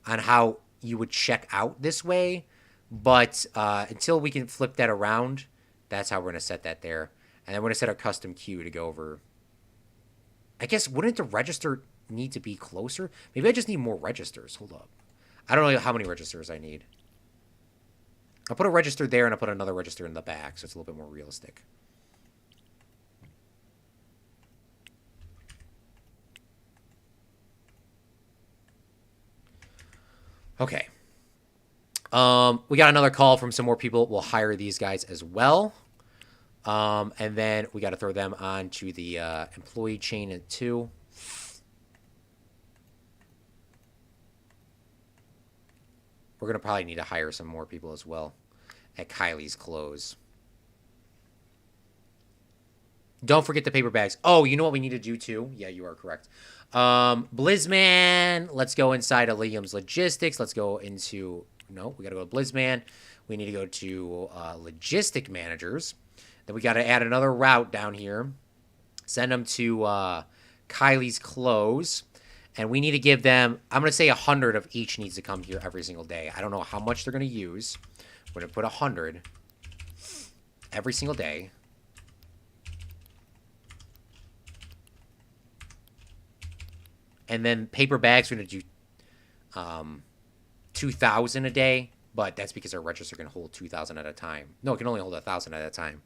on how you would check out this way, but until we can flip that around, that's how we're going to set that there. And then we're going to set our custom queue to go over. I guess, wouldn't the register need to be closer? Maybe I just need more registers. Hold up. I don't know how many registers I need. I'll put a register there, and I'll put another register in the back, so it's a little bit more realistic. Okay. We got another call from some more people. We'll hire these guys as well. And then we got to throw them onto the employee chain too. We're going to probably need to hire some more people as well at Kylie's Clothes. Don't forget the paper bags. Oh, you know what we need to do too? Yeah, you are correct. Blizzman. Let's go inside of Liam's Logistics. Let's go into... No, we got to go to Blizzman. We need to go to Logistic Managers. Then we got to add another route down here. Send them to Kylie's Clothes. And we need to give them... I'm going to say 100 of each needs to come here every single day. I don't know how much they're going to use. We're going to put 100 every single day. And then paper bags, we're going to do 2,000 a day. But that's because our register can hold 2,000 at a time. No, it can only hold 1,000 at a time.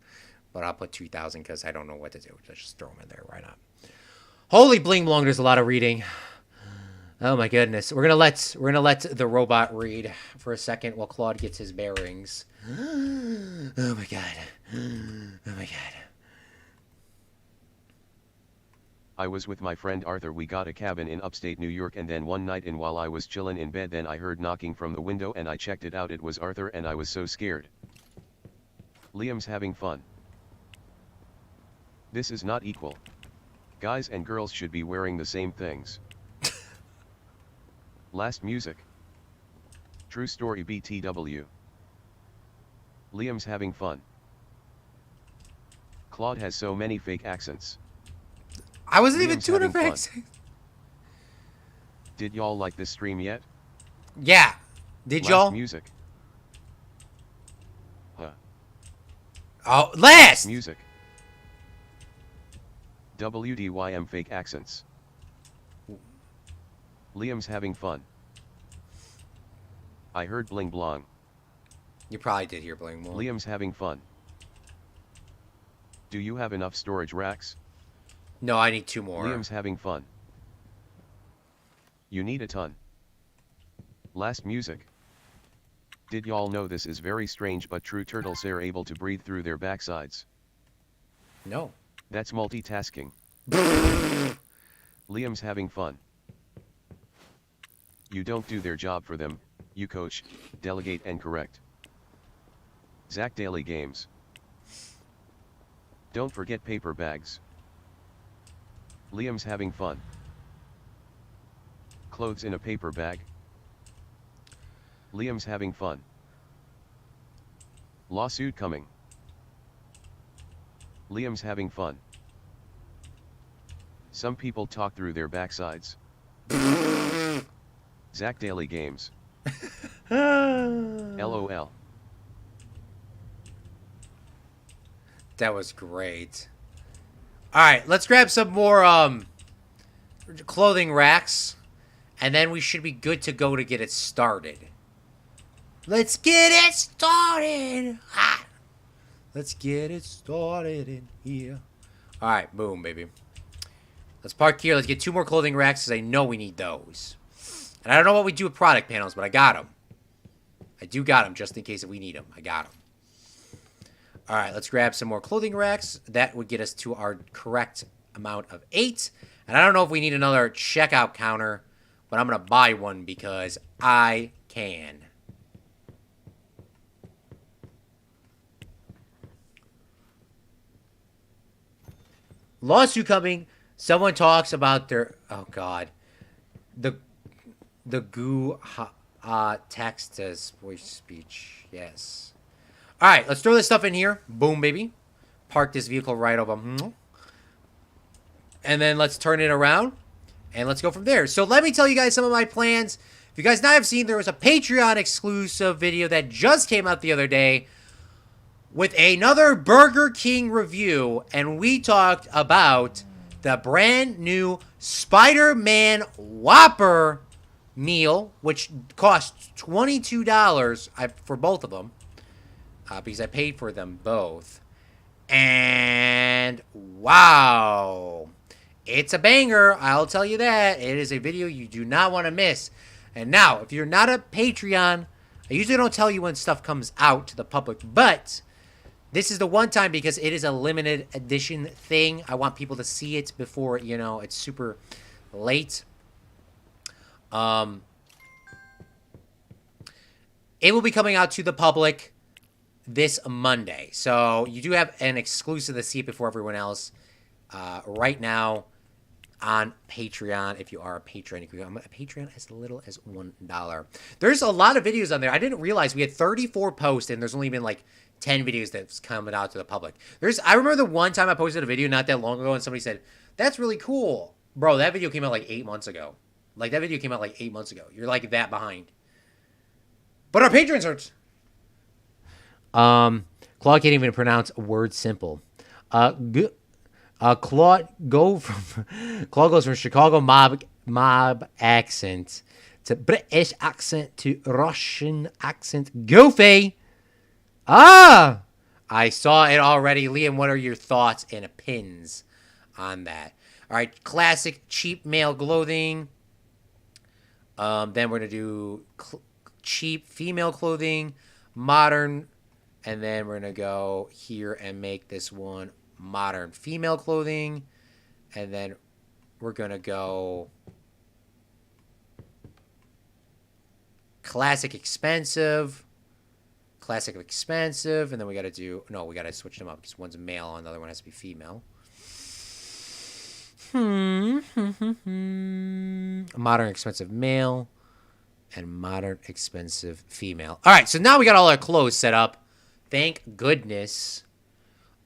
But I'll put 2,000 because I don't know what to do. Just throw them in there. Why not? Holy bling blong, there's a lot of reading. Oh my goodness. We're gonna let the robot read for a second while Claude gets his bearings. Oh my god. Oh my god. I was with my friend Arthur. We got a cabin in upstate New York, and then one night in while I was chillin' in bed, then I heard knocking from the window and I checked it out. It was Arthur and I was so scared. Liam's having fun. This is not equal. Guys and girls should be wearing the same things. Last music. True story BTW. Liam's having fun. Claude has so many fake accents. I wasn't even doing a fake accent. Did y'all like this stream yet? Yeah. Did y'all? Last music. Huh. Oh, last music. WDYM fake accents. Liam's having fun. I heard bling blong. You probably did hear bling blong. Liam's having fun. Do you have enough storage racks? No, I need 2 more. Liam's having fun. You need a ton. Last music. Did y'all know this is very strange, but true turtles are able to breathe through their backsides? No. That's multitasking. Liam's having fun. You don't do their job for them, you coach, delegate and correct. Zach Daily Games. Don't forget paper bags. Liam's having fun. Clothes in a paper bag. Liam's having fun. Lawsuit coming. Liam's having fun. Some people talk through their backsides. Zach Daily Games. LOL. That was great. Alright, let's grab some more clothing racks. And then we should be good to go to get it started. Let's get it started. Ah. Let's get it started in here. Alright, boom, baby. Let's park here. Let's get 2 more clothing racks because I know we need those. And I don't know what we do with product panels, but I got them. I do got them just in case if we need them. I got them. All right, let's grab some more clothing racks. That would get us to our correct amount of 8. And I don't know if we need another checkout counter, but I'm going to buy one because I can. Lawsuit coming. Someone talks about their... Oh, God. The goo text as voice speech. Yes. All right, let's throw this stuff in here. Boom, baby. Park this vehicle right over. And then let's turn it around. And let's go from there. So let me tell you guys some of my plans. If you guys not have seen, there was a Patreon exclusive video that just came out the other day with another Burger King review. And we talked about the brand new Spider-Man Whopper meal, which costs $22 for both of them. Because I paid for them both. And wow, it's a banger. I'll tell you that. It is a video you do not want to miss. And now, if you're not a Patreon, I usually don't tell you when stuff comes out to the public, but this is the one time because it is a limited edition thing. I want people to see it before, you know, it's super late. It will be coming out to the public this Monday. So you do have an exclusive to see it before everyone else right now on Patreon. If you are a patron, you can become a Patreon as little as $1. There's a lot of videos on there. I didn't realize we had 34 posts and there's only been like 10 videos that's coming out to the public. I remember the one time I posted a video not that long ago and somebody said, that's really cool. Bro, that video came out like 8 months ago. Like that video came out like 8 months ago. You're like that behind. But our patrons aren't. Claude can't even pronounce a word simple. Claude goes from Chicago mob accent to British accent to Russian accent. Goofy. I saw it already. Liam, what are your thoughts and opinions on that? All right, classic cheap male clothing. Then we're going to do cheap female clothing, modern. And then we're going to go here and make this one modern female clothing. And then we're going to go classic expensive. Classic expensive. And then we got to do... No, we got to switch them up because one's male and the other one has to be female. Modern expensive male. And modern expensive female. All right, so now we got all our clothes set up. Thank goodness.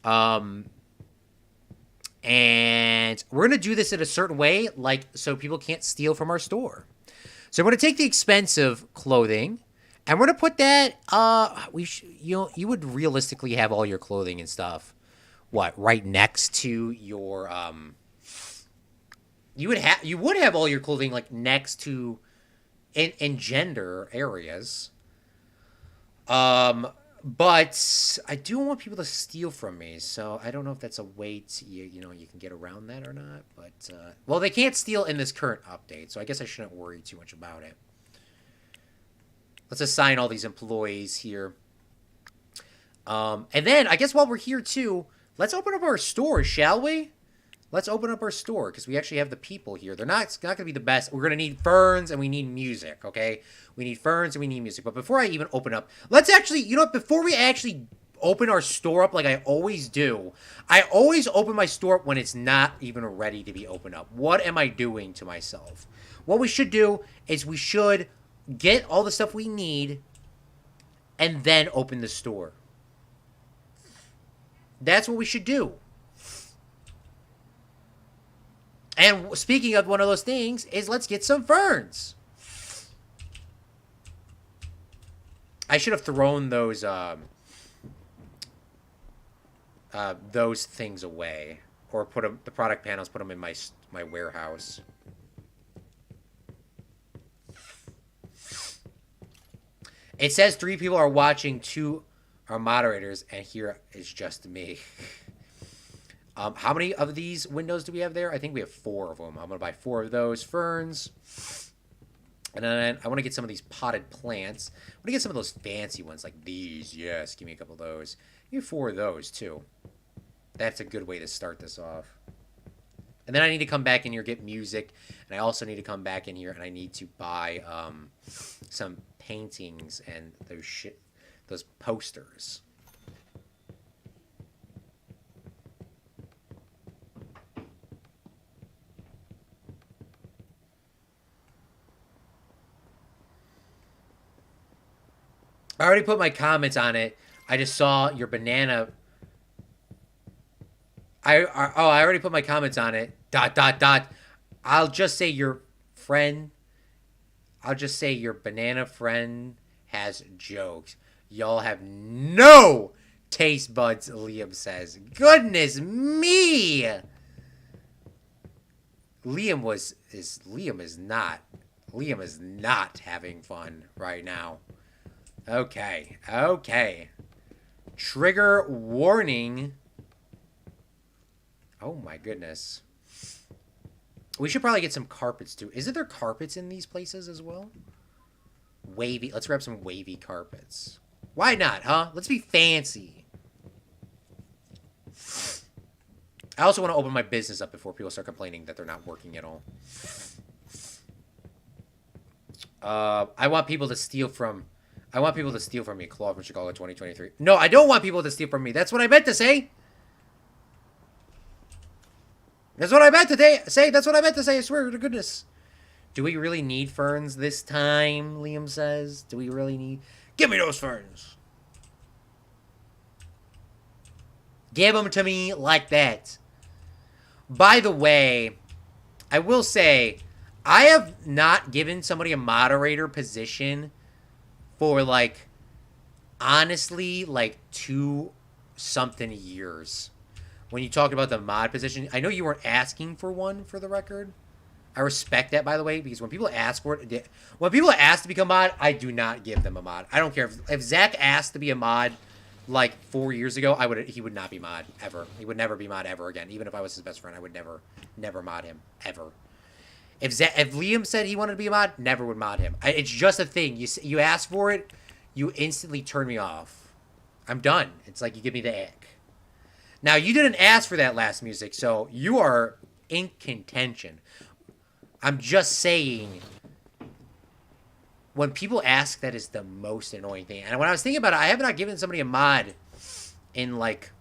And we're going to do this in a certain way, like, so people can't steal from our store. So we're going to take the expensive clothing, and we're going to put that, you would realistically have all your clothing and stuff, right next to your, you would have all your clothing, like, next to, in gender areas. But I do want people to steal from me, so I don't know if that's a way to, you can get around that or not. But, well, they can't steal in this current update, so I guess I shouldn't worry too much about it. Let's assign all these employees here. And then, I guess while we're here, too, let's open up our store, shall we? Let's open up our store, because we actually have the people here. They're not going to be the best. We're going to need ferns, and we need music, okay? We need ferns, and we need music. But before I even open up, let's actually, before we actually open our store up like I always do, I always open my store up when it's not even ready to be opened up. What am I doing to myself? What we should do is we should get all the stuff we need and then open the store. That's what we should do. And speaking of one of those things is let's get some ferns. I should have thrown those things away, or put them, the product panels, put them in my warehouse. It says 3 people are watching, 2 are moderators, and here is just me. How many of these windows do we have there? I think we have 4 of them. I'm going to buy 4 of those ferns. And then I want to get some of these potted plants. I want to get some of those fancy ones like these. Yes, give me a couple of those. Give me 4 of those too. That's a good way to start this off. And then I need to come back in here, get music. And I also need to come back in here and I need to buy some paintings and those posters. I already put my comments on it. I just saw your banana. I already put my comments on it. Dot dot dot. I'll just say your friend. I'll just say your banana friend has jokes. Y'all have no taste buds. Liam says. Goodness me. Liam is not having fun right now. Okay. Okay. Trigger warning. Oh my goodness. We should probably get some carpets too. Isn't there carpets in these places as well? Wavy. Let's grab some wavy carpets. Why not, huh? Let's be fancy. I also want to open my business up before people start complaining that they're not working at all. I want people to steal from me. Claude from Chicago 2023. No, I don't want people to steal from me. That's what I meant to say. That's what I meant to say. That's what I meant to say. I swear to goodness. Do we really need ferns this time? Liam says. Do we really need... Give me those ferns. Give them to me like that. By the way, I will say, I have not given somebody a moderator position for, like, honestly, like, 2-something years. When you talked about the mod position, I know you weren't asking for one, for the record. I respect that, by the way, because when people ask for it, when people ask to become mod, I do not give them a mod. I don't care if Zach asked to be a mod like 4 years ago, he would not be mod ever. He would never be mod ever again. Even if I was his best friend, I would never mod him ever. If Liam said he wanted to be a mod, never would mod him. It's just a thing. You ask for it, you instantly turn me off. I'm done. It's like you give me the ick. Now, you didn't ask for that last music, so you are in contention. I'm just saying, when people ask, that is the most annoying thing. And when I was thinking about it, I have not given somebody a mod in, like...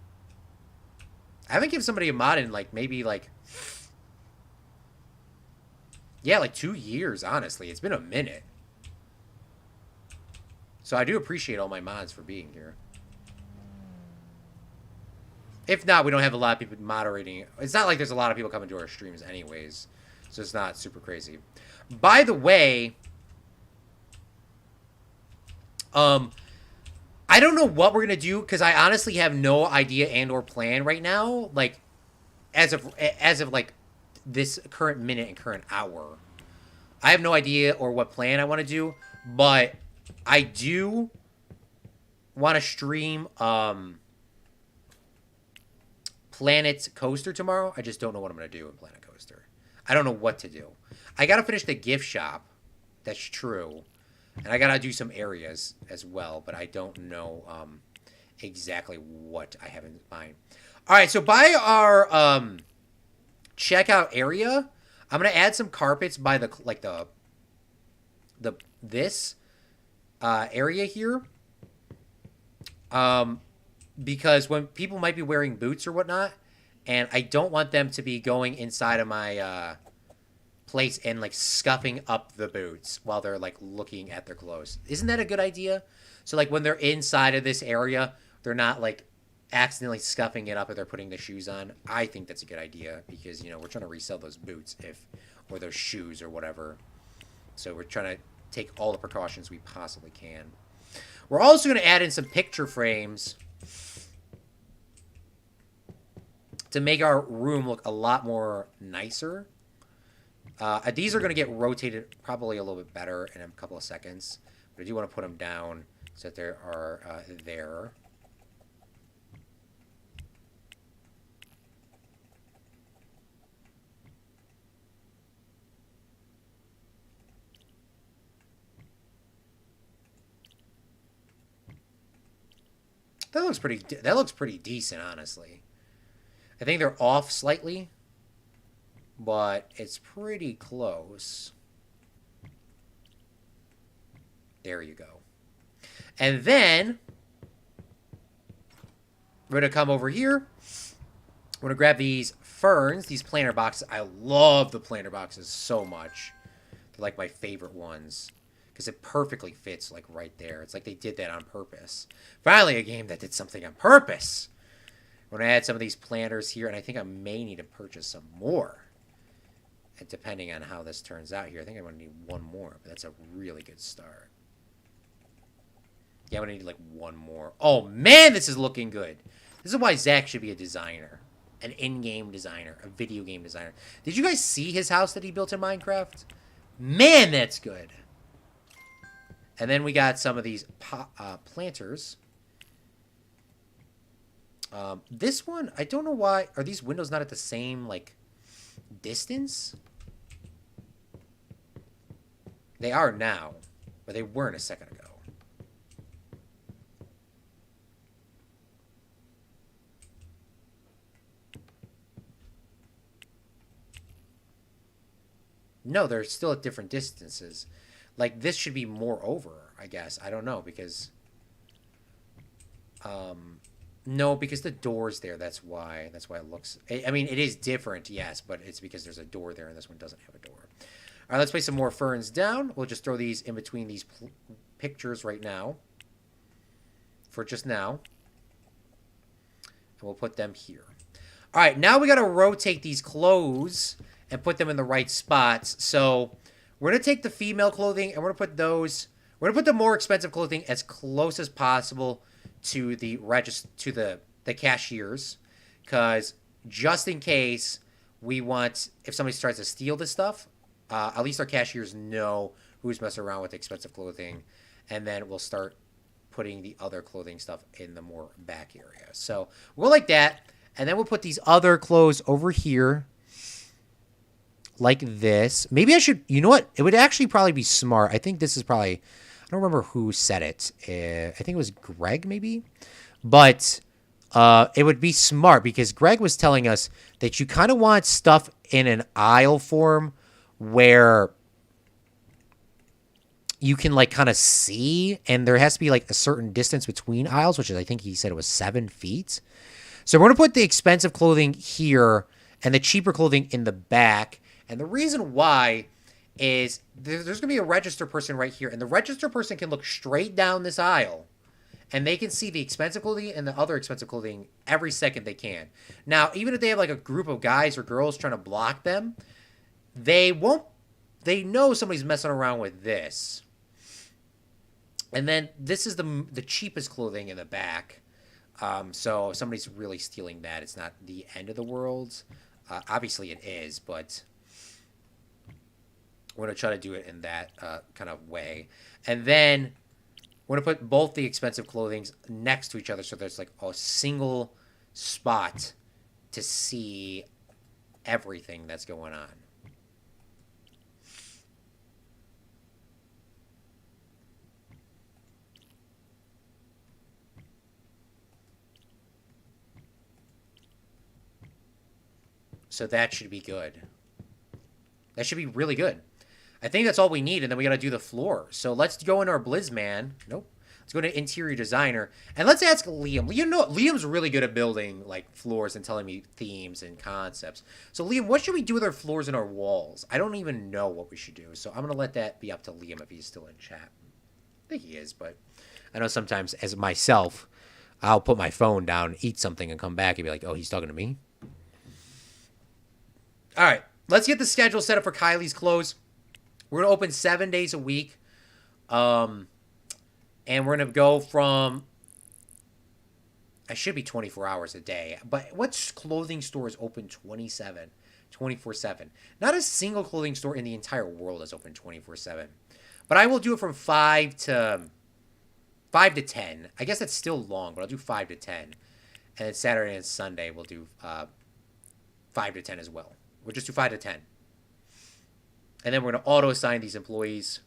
I haven't given somebody a mod in, like, maybe, like... Yeah, like 2 years, honestly. It's been a minute. So I do appreciate all my mods for being here. If not, we don't have a lot of people moderating. It's not like there's a lot of people coming to our streams anyways. So it's not super crazy. By the way, I don't know what we're going to do because I honestly have no idea and or plan right now. Like, as of like this current minute and current hour. I have no idea or what plan I want to do. But I do want to stream... Planet Coaster tomorrow. I just don't know what I'm going to do in Planet Coaster. I don't know what to do. I got to finish the gift shop. That's true. And I got to do some areas as well, but I don't know exactly what I have in mind. All right, so by our checkout area, I'm going to add some carpets by this area here. Because when people might be wearing boots or whatnot, and I don't want them to be going inside of my place and like scuffing up the boots while they're like looking at their clothes. Isn't that a good idea? So like when they're inside of this area, they're not like accidentally scuffing it up or they're putting the shoes on. I think that's a good idea because, you know, we're trying to resell those boots or those shoes or whatever. So we're trying to take all the precautions we possibly can. We're also going to add in some picture frames to make our room look a lot more nicer. These are going to get rotated probably a little bit better in a couple of seconds. But I do want to put them down so that they are there. That looks pretty. That looks pretty decent, honestly. I think they're off slightly, but it's pretty close. There you go. And then we're gonna come over here. We're gonna grab these ferns, these planter boxes. I love the planter boxes so much. They're like my favorite ones because it perfectly fits like right there. It's like they did that on purpose. Finally, a game that did something on purpose. We're gonna add some of these planters here, and I think I may need to purchase some more. And depending on how this turns out here, I think I'm gonna need one more, but that's a really good start. Yeah, I'm gonna need like one more. Oh man, this is looking good. This is why Zach should be a designer. An in-game designer. A video game designer. Did you guys see his house that he built in Minecraft? Man, that's good. And then we got some of these planters. This one, I don't know why. Are these windows not at the same, like, distance? They are now, but they weren't a second ago. No, they're still at different distances. Like, this should be more over, I guess. I don't know, because... No, because the door's there, that's why. That's why it looks... I mean, it is different, yes, but it's because there's a door there, and this one doesn't have a door. All right, let's place some more ferns down. We'll just throw these in between these pictures right now. For just now. And we'll put them here. All right, now we got to rotate these clothes and put them in the right spots. So we're going to take the female clothing and we're going to put those... We're going to put the more expensive clothing as close as possible to the the cashiers. Because just in case we want... If somebody starts to steal this stuff, at least our cashiers know who's messing around with expensive clothing. And then we'll start putting the other clothing stuff in the more back area. So we'll like that. And then we'll put these other clothes over here. Like this. Maybe I should... You know what? It would actually probably be smart. I think this is probably... I don't remember who said it. I think it was Greg, maybe? But it would be smart because Greg was telling us that you kind of want stuff in an aisle form where you can, like, kind of see, and there has to be, like, a certain distance between aisles, which is, I think he said it was 7 feet. So we're going to put the expensive clothing here and the cheaper clothing in the back. And the reason why is there's going to be a register person right here. And the register person can look straight down this aisle. And they can see the expensive clothing and the other expensive clothing every second they can. Now, even if they have like a group of guys or girls trying to block them, they won't... They know somebody's messing around with this. And then this is the cheapest clothing in the back. So if somebody's really stealing that, it's not the end of the world. Obviously it is, but... We're going to try to do it in that kind of way. And then we're going to put both the expensive clothings next to each other so there's like a single spot to see everything that's going on. So that should be good. That should be really good. I think that's all we need, and then we got to do the floor. So let's go into our Blizzman. Nope. Let's go to interior designer, and let's ask Liam. Liam's really good at building like floors and telling me themes and concepts. So Liam, what should we do with our floors and our walls? I don't even know what we should do, so I'm gonna let that be up to Liam if he's still in chat. I think he is, but I know sometimes as myself, I'll put my phone down, eat something, and come back and be like, "Oh, he's talking to me." All right, let's get the schedule set up for Kylie's clothes. We're going to open 7 days a week. And we're going to go from... I should be 24 hours a day. But what clothing store is open 24/7? Not a single clothing store in the entire world is open 24/7. But I will do it from 5 to 10. I guess that's still long, but I'll do 5 to 10. And then Saturday and Sunday we'll do 5 to 10 as well. We'll just do 5 to 10. And then we're going to auto-assign these employees.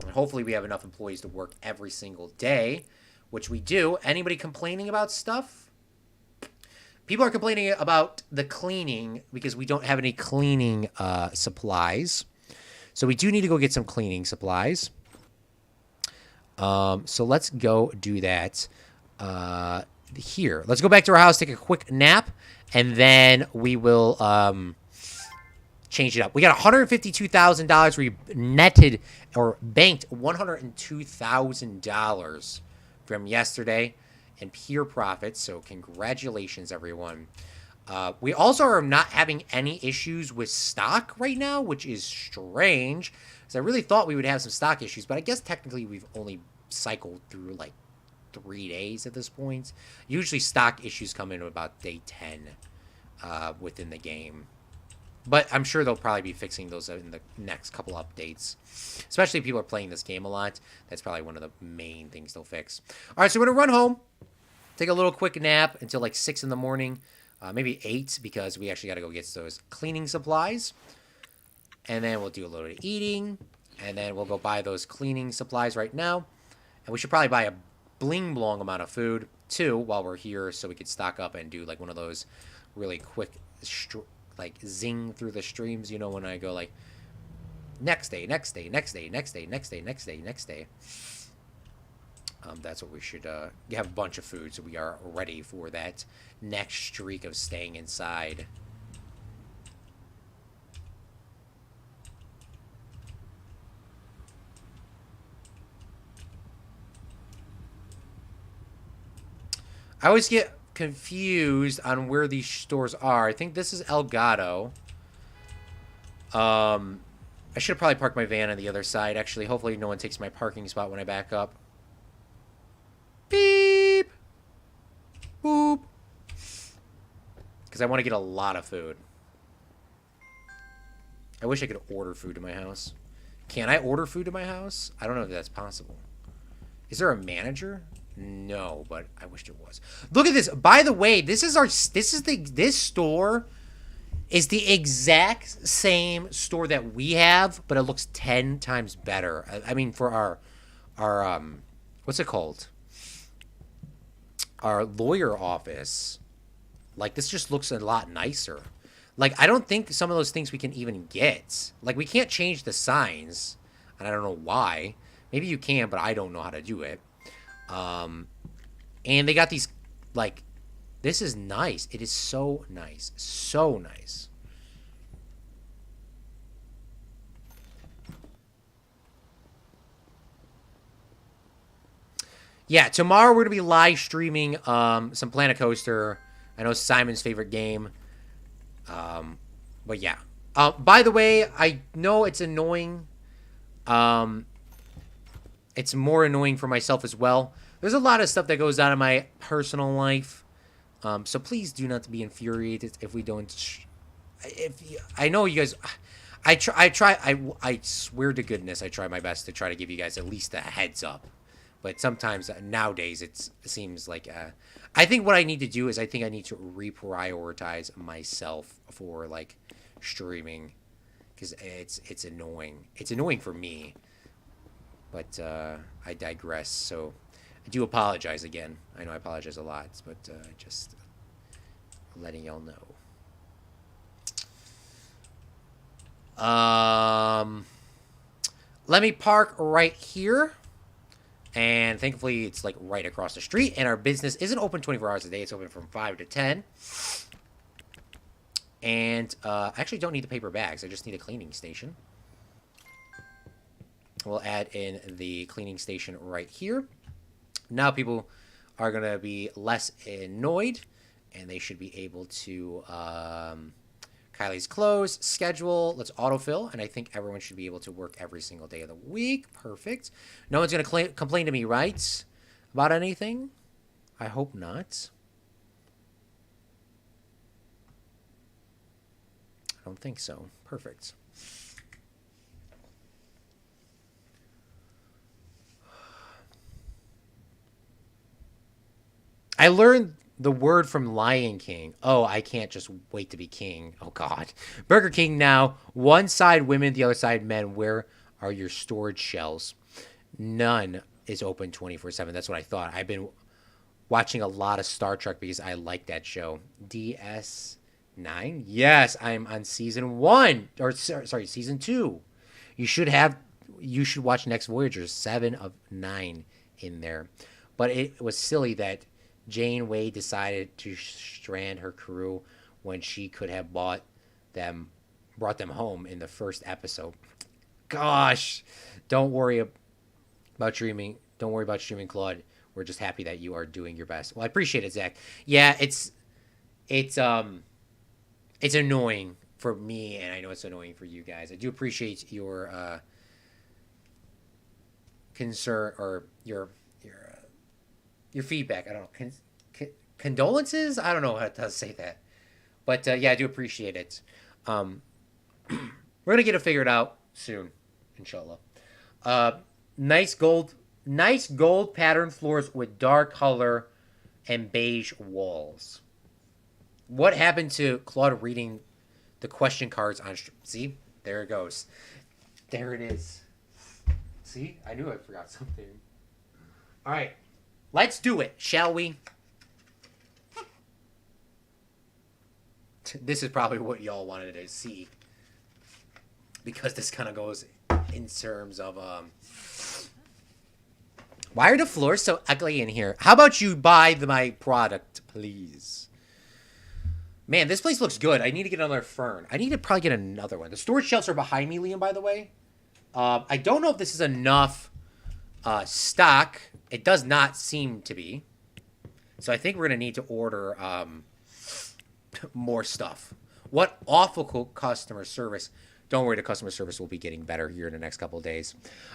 And hopefully we have enough employees to work every single day which we do. Anybody complaining about stuff? People are complaining about the cleaning because we don't have any cleaning supplies. So we do need to go get some cleaning supplies. So let's go do that here. Let's go back to our house, take a quick nap, and then we will change it up. We got $152,000. We netted or banked $102,000 from yesterday in pure profits. So congratulations, everyone. We also are not having any issues with stock right now, which is strange. Because I really thought we would have some stock issues, but I guess technically we've only cycled through like 3 days at this point. Usually stock issues come in about day 10 within the game. But I'm sure they'll probably be fixing those in the next couple updates. Especially if people are playing this game a lot. That's probably one of the main things they'll fix. All right, so we're going to run home. Take a little quick nap until like 6 in the morning. Maybe 8 because we actually got to go get those cleaning supplies. And then we'll do a little bit of eating. And then we'll go buy those cleaning supplies right now. And we should probably buy a bling blong amount of food too while we're here so we could stock up and do like one of those really quick like zing through the streams, you know, when I go like next day, next day, next day, next day, next day, next day, next day. That's what we should have a bunch of food so we are ready for that next streak of staying inside. I always get confused on where these stores are. I think this is Elgato. I should have probably parked my van on the other side, actually. Hopefully no one takes my parking spot when I back up. Beep! Boop! Because I want to get a lot of food. I wish I could order food to my house. Can I order food to my house? I don't know if that's possible. Is there a manager? No, but I wish there was. Look at this. By the way, this store is the exact same store that we have, but it looks 10 times better. I mean, for our what's it called? Our lawyer office. Like, this just looks a lot nicer. Like, I don't think some of those things we can even get. Like, we can't change the signs, and I don't know why. Maybe you can, but I don't know how to do it. And they got these, like, this is nice. It is so nice. So nice. Yeah, tomorrow we're going to be live streaming, some Planet Coaster. I know Simon's favorite game. But yeah. By the way, I know it's annoying. It's more annoying for myself as well. There's a lot of stuff that goes on in my personal life. So please do not be infuriated if we don't. I know you guys. I swear to goodness, I try my best to try to give you guys at least a heads up. But sometimes nowadays it seems like I think what I need to do is I think I need to reprioritize myself for like streaming because it's annoying. It's annoying for me. But I digress. So I do apologize again. I know I apologize a lot, but just letting y'all know. Let me park right here. And thankfully, it's like right across the street. And our business isn't open 24 hours a day. It's open from 5 to 10. And I actually don't need the paper bags. I just need a cleaning station. We'll add in the cleaning station right here. Now people are going to be less annoyed. And they should be able to... Kylie's close, schedule, let's autofill, and I think everyone should be able to work every single day of the week. Perfect. No one's going to complain to me, right? About anything? I hope not. I don't think so. Perfect. I learned the word from Lion King. Oh, I can't just wait to be king. Oh, God. Burger King now. One side women, the other side men. Where are your storage shells? None. is open 24/7. That's what I thought. I've been watching a lot of Star Trek because I like that show. DS9? Yes, I'm on season 1 or sorry, season 2. You should have you should watch Next Voyager 7 of 9 in there. But it was silly that Janeway decided to strand her crew when she could have brought them home in the first episode. Gosh, don't worry about dreaming. Don't worry about streaming, Claude. We're just happy that you are doing your best. Well, I appreciate it, Zach. Yeah, it's annoying for me, and I know it's annoying for you guys. I do appreciate your concern or your feedback. I don't know, condolences. I don't know how to say that, but yeah, I do appreciate it. We're gonna get it figured out soon, inshallah. Nice gold pattern floors with dark color and beige walls. What happened to Claude reading the question cards on? See, there it goes. There it is. See, I knew I forgot something. All right, let's do it, shall we? This is probably what y'all wanted to see, because this kind of goes in terms of why are the floors so ugly in here? How about you buy my product, please? Man, this place looks good. I need to get another fern. I need to probably get another one. The storage shelves are behind me, Liam, by the way. I don't know if this is enough stock. It does not seem to be. So I think we're going to need to order more stuff. What awful cool customer service. Don't worry, the customer service will be getting better here in the next couple of days.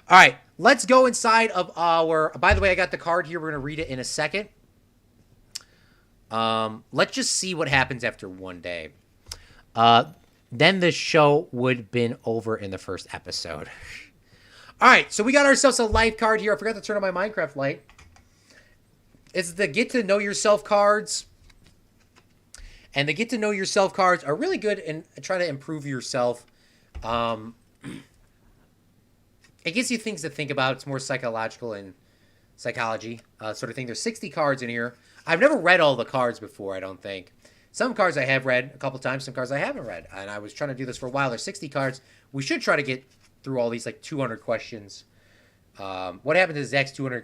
All right, let's go inside of our... By the way, I got the card here. We're going to read it in a second. Let's just see what happens after one day. Then the show would have been over in the first episode. All right, so we got ourselves a life card here. I forgot to turn on my Minecraft light. It's the Get to Know Yourself cards. And the Get to Know Yourself cards are really good and try to improve yourself. It gives you things to think about. It's more psychological and psychology sort of thing. There's 60 cards in here. I've never read all the cards before, I don't think. Some cards I have read a couple times, some cards I haven't read. And I was trying to do this for a while. There's 60 cards. We should try to get through all these, like 200 questions. What happened to Zach's doing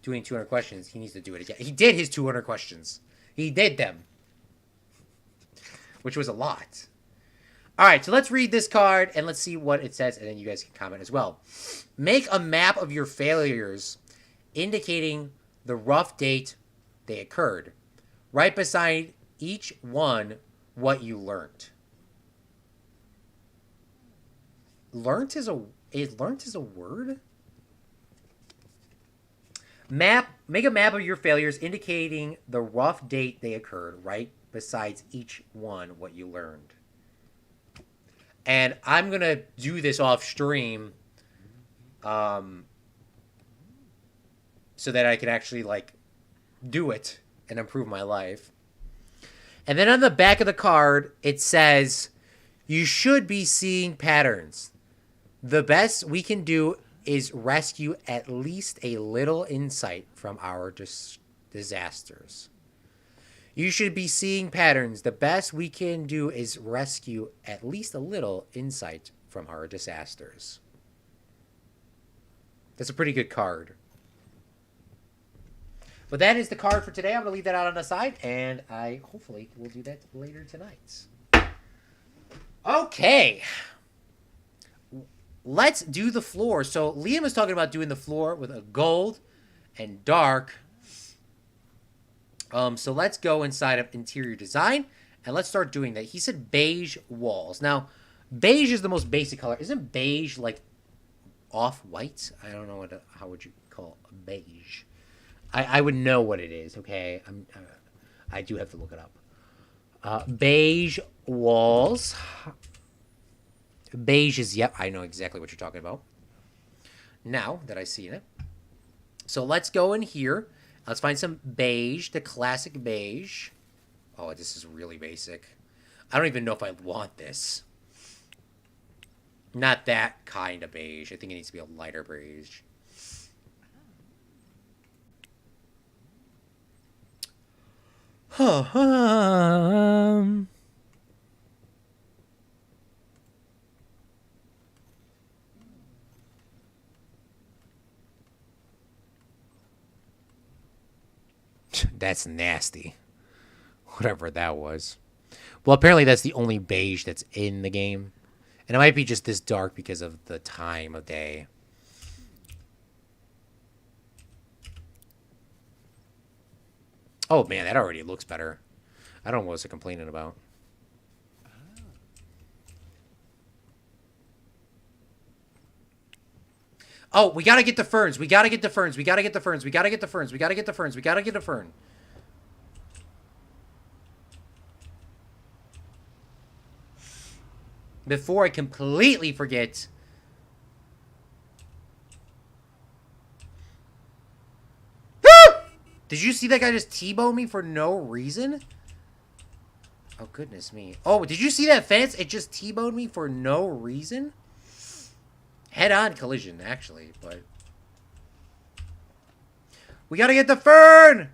200 questions? He needs to do it again. He did his 200 questions. He did them. Which was a lot. All right, so let's read this card and let's see what it says, and then you guys can comment as well. Make a map of your failures, indicating the rough date they occurred. Right beside each one, what you learned. Learned is a word? Make a map of your failures, indicating the rough date they occurred. Right besides each one, what you learned. And I'm going to do this off stream so that I can actually, like, do it and improve my life. And then on the back of the card, it says, you should be seeing patterns. The best we can do is rescue at least a little insight from our disasters. You should be seeing patterns. The best we can do is rescue at least a little insight from our disasters. That's a pretty good card. But that is the card for today. I'm going to leave that out on the side, and I hopefully will do that later tonight. Okay. Let's do the floor. So Liam is talking about doing the floor with a gold and dark. So let's go inside of interior design and let's start doing that. He said beige walls. Now, beige is the most basic color. Isn't beige like off-white? I don't know how would you call beige. I would know what it is, okay? I do have to look it up. Beige walls. Beige is, yep, I know exactly what you're talking about. Now that I see it. So let's go in here. Let's find some beige, the classic beige. Oh, this is really basic. I don't even know if I want this. Not that kind of beige. I think it needs to be a lighter beige. That's nasty. Whatever that was. Well, apparently that's the only beige that's in the game. And it might be just this dark because of the time of day. Oh, man, that already looks better. I don't know what was complaining about. Oh, we gotta get the ferns. We gotta get the ferns. We gotta get the ferns. We gotta get the ferns. We gotta get the ferns. We gotta get a fern. Before I completely forget. Did you see that guy just T-bone me for no reason? Oh, goodness me. Oh, did you see that fence? It just T-boned me for no reason? Head-on collision, actually, but... We gotta get the fern!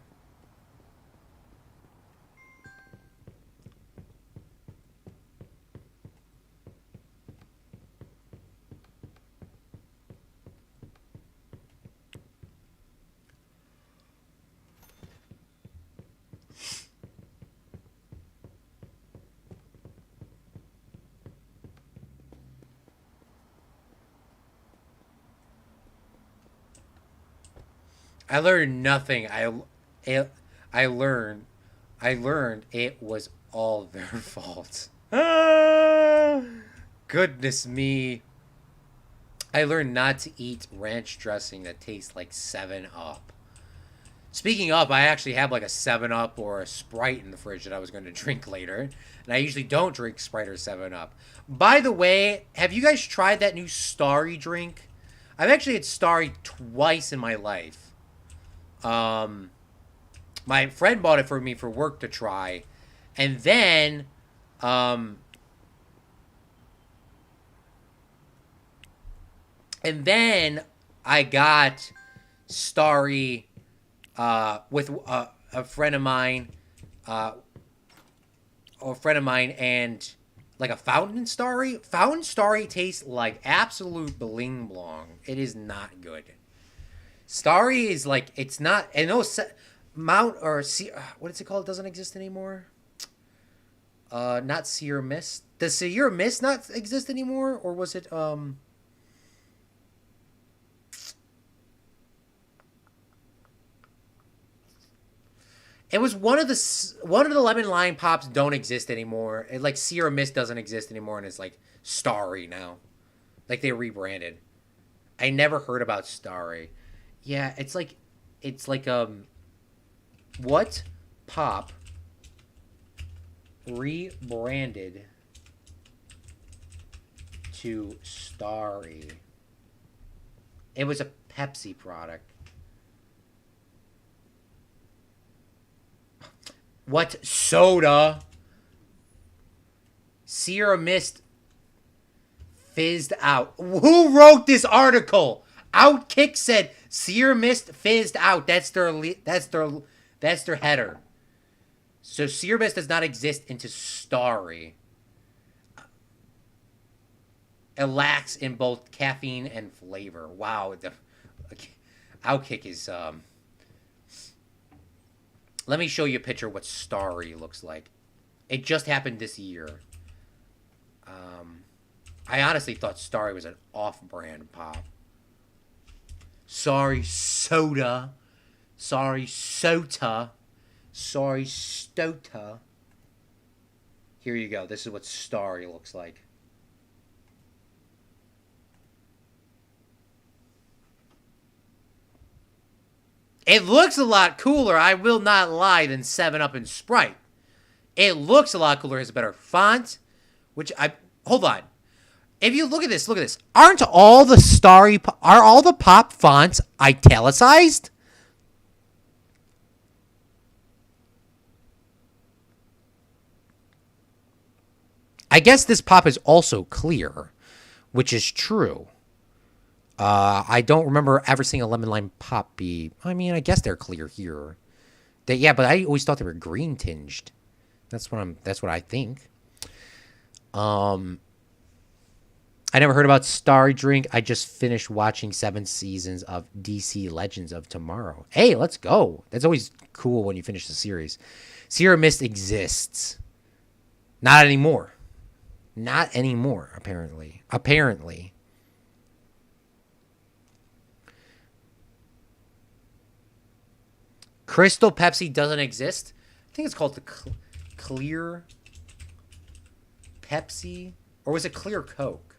I learned nothing. I learned it was all their fault. Goodness me. I learned not to eat ranch dressing that tastes like 7 Up. Speaking of, I actually have like a 7 Up or a Sprite in the fridge that I was going to drink later. And I usually don't drink Sprite or 7 Up. By the way, have you guys tried that new Starry drink? I've actually had Starry twice in my life. My friend bought it for me for work to try, and then, and then I got Starry, with a friend of mine, and like a Fountain Starry. Fountain Starry tastes like absolute bling blong. It is not good. Starry is like, it's not, I know Mount or what is it called? It doesn't exist anymore. Not Sierra Mist. Does Sierra Mist not exist anymore, or was it It was one of the lemon lime pops don't exist anymore. It, like Sierra Mist doesn't exist anymore, and it's like Starry now, like they rebranded. I never heard about Starry. Yeah, it's like what pop rebranded to Starry? It was a Pepsi product. What soda? Sierra Mist fizzed out. Who wrote this article? Outkick said Sierra Mist fizzed out. That's their header. So Sierra Mist does not exist into Starry. It lacks in both caffeine and flavor. Wow, the Outkick is Let me show you a picture of what Starry looks like. It just happened this year. I honestly thought Starry was an off-brand pop. Sorry, soda. Sorry, sota. Sorry, stota. Here you go. This is what Starry looks like. It looks a lot cooler, I will not lie, than 7-Up and Sprite. It looks a lot cooler. It has a better font, which I... Hold on. If you look at this. Aren't all the Starry... Are all the pop fonts italicized? I guess this pop is also clear, which is true. I don't remember ever seeing a lemon lime pop be... I mean, I guess they're clear here. Yeah, but I always thought they were green tinged. That's what I think. Um, I never heard about Starry Drink. I just finished watching 7 seasons of DC Legends of Tomorrow. Hey, let's go. That's always cool when you finish the series. Sierra Mist exists. Not anymore. Not anymore, apparently. Apparently. Crystal Pepsi doesn't exist. I think it's called the Clear Pepsi. Or was it Clear Coke?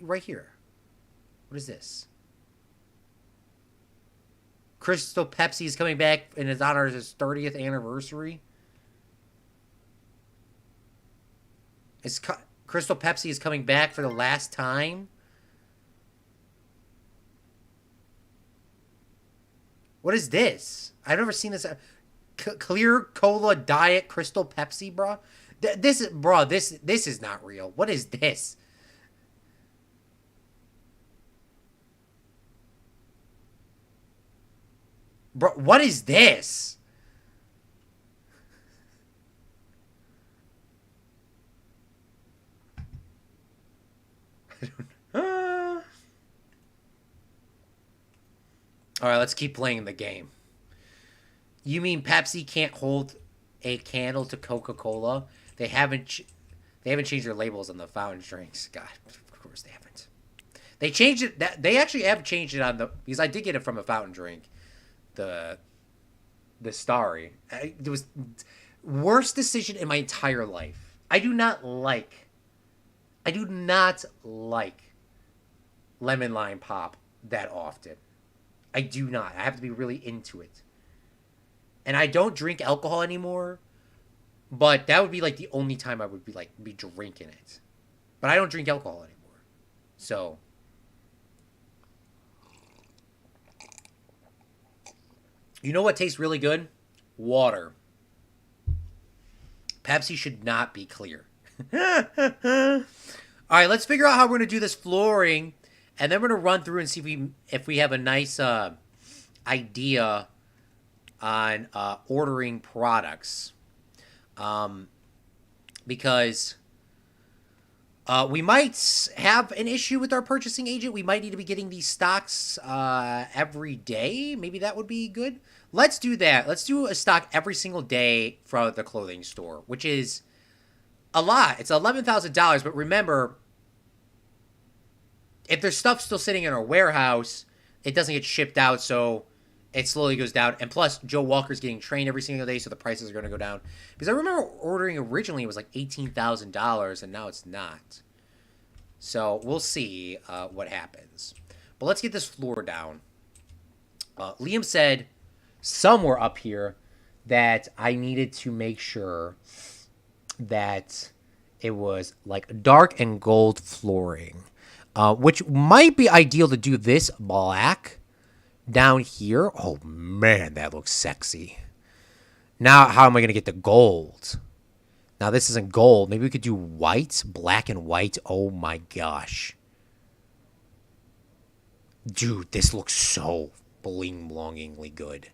Right here. What is this? Crystal Pepsi is coming back in his honor of his 30th anniversary. Crystal Pepsi is coming back for the last time. What is this? I've never seen this. Clear Cola Diet Crystal Pepsi, bro. This is not real. What is this? Bro, what is this? All right, let's keep playing the game. You mean Pepsi can't hold a candle to Coca-Cola? They haven't changed their labels on the fountain drinks. God, of course they haven't. They changed it. They actually have changed it on the, because I did get it from a fountain drink. The Starry. It was worst decision in my entire life. I do not like lemon lime pop that often. I do not. I have to be really into it. And I don't drink alcohol anymore, but that would be like the only time I would be drinking it. But I don't drink alcohol anymore. So you know what tastes really good? Water. Pepsi should not be clear. All right, let's figure out how we're going to do this flooring, and then we're going to run through and see if we have a nice idea on ordering products. Because we might have an issue with our purchasing agent. We might need to be getting these stocks every day. Maybe that would be good. Let's do that. Let's do a stock every single day from the clothing store, which is a lot. It's $11,000. But remember, if there's stuff still sitting in our warehouse, it doesn't get shipped out, so it slowly goes down. And plus, Joe Walker's getting trained every single day, so the prices are going to go down. Because I remember ordering originally, it was like $18,000, and now it's not. So we'll see what happens. But let's get this floor down. Liam said somewhere up here that I needed to make sure that it was like dark and gold flooring, which might be ideal to do this black down here. Oh man, that looks sexy. Now, how am I going to get the gold? Now, this isn't gold. Maybe we could do white, black and white. Oh my gosh. Dude, this looks so bling-blongingly good.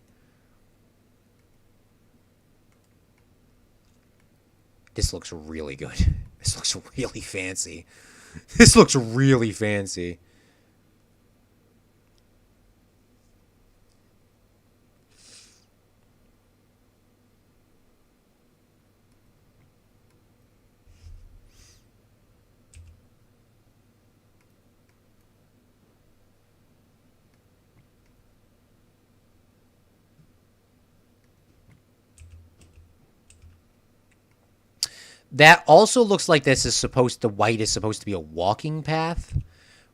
This looks really good. This looks really fancy. This looks really fancy. That also looks like the white is supposed to be a walking path,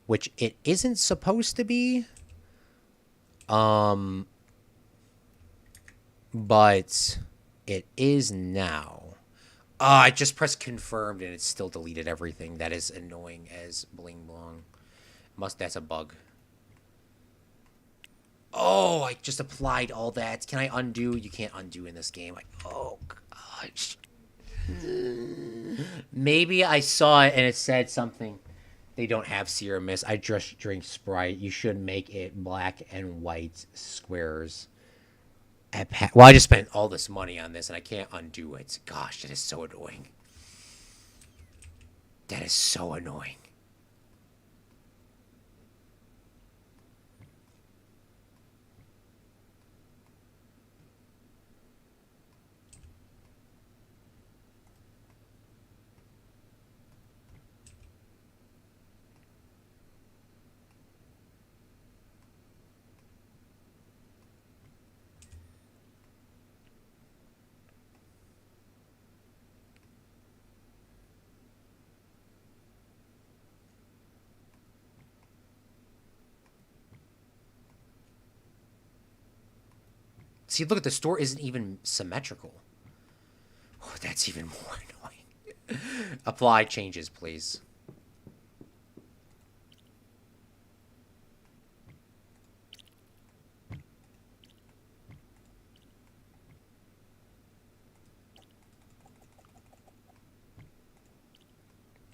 which it isn't supposed to be. But it is now. I just pressed confirmed and it still deleted everything. That is annoying as bling blong. That's a bug. Oh, I just applied all that. Can I undo? You can't undo in this game. Oh gosh. Maybe I saw it and it said something. They don't have Serum Mist. I just drink Sprite. You should make it black and white squares. Well, I just spent all this money on this and I can't undo it. Gosh, that is so annoying. That is so annoying. See, look at the store isn't even symmetrical. Oh, that's even more annoying. Apply changes, please.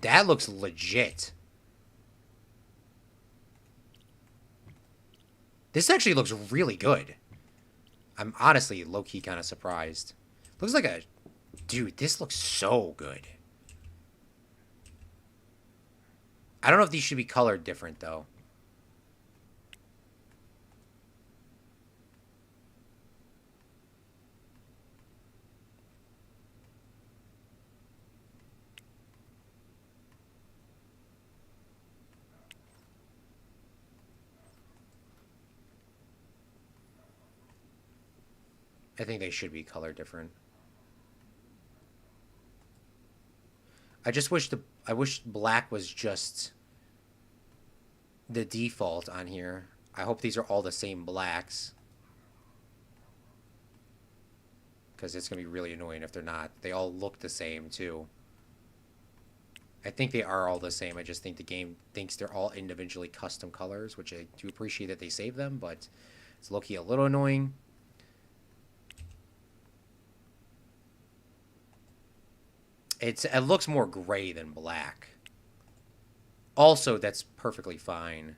That looks legit. This actually looks really good. I'm honestly low-key kind of surprised. Looks like a... Dude, this looks so good. I don't know if these should be colored different, though. I think they should be colored different. I wish black was just the default on here. I hope these are all the same blacks. Because it's going to be really annoying if they're not. They all look the same, too. I think they are all the same. I just think the game thinks they're all individually custom colors, which I do appreciate that they save them, but it's low-key a little annoying. It looks more gray than black. Also, that's perfectly fine.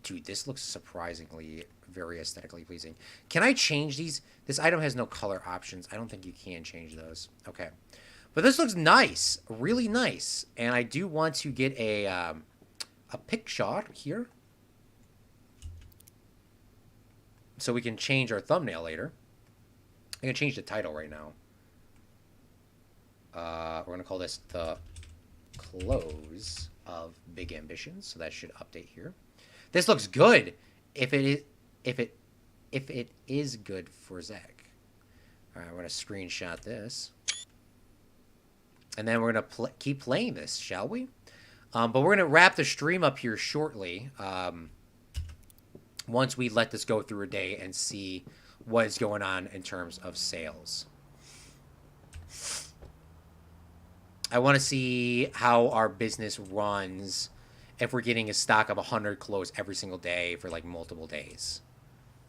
Dude, this looks surprisingly very aesthetically pleasing. Can I change these? This item has no color options. I don't think you can change those. Okay. But this looks nice. Really nice. And I do want to get a pic shot here. So we can change our thumbnail later. I'm going to change the title right now. We're going to call this the close of Big Ambitions. So that should update here. This looks good. If it is good for Zach. All right, we're going to screenshot this. And then we're going to keep playing this, shall we? But we're going to wrap the stream up here shortly. Once we let this go through a day and see what is going on in terms of sales. I want to see how our business runs if we're getting a stock of 100 clothes every single day for like multiple days.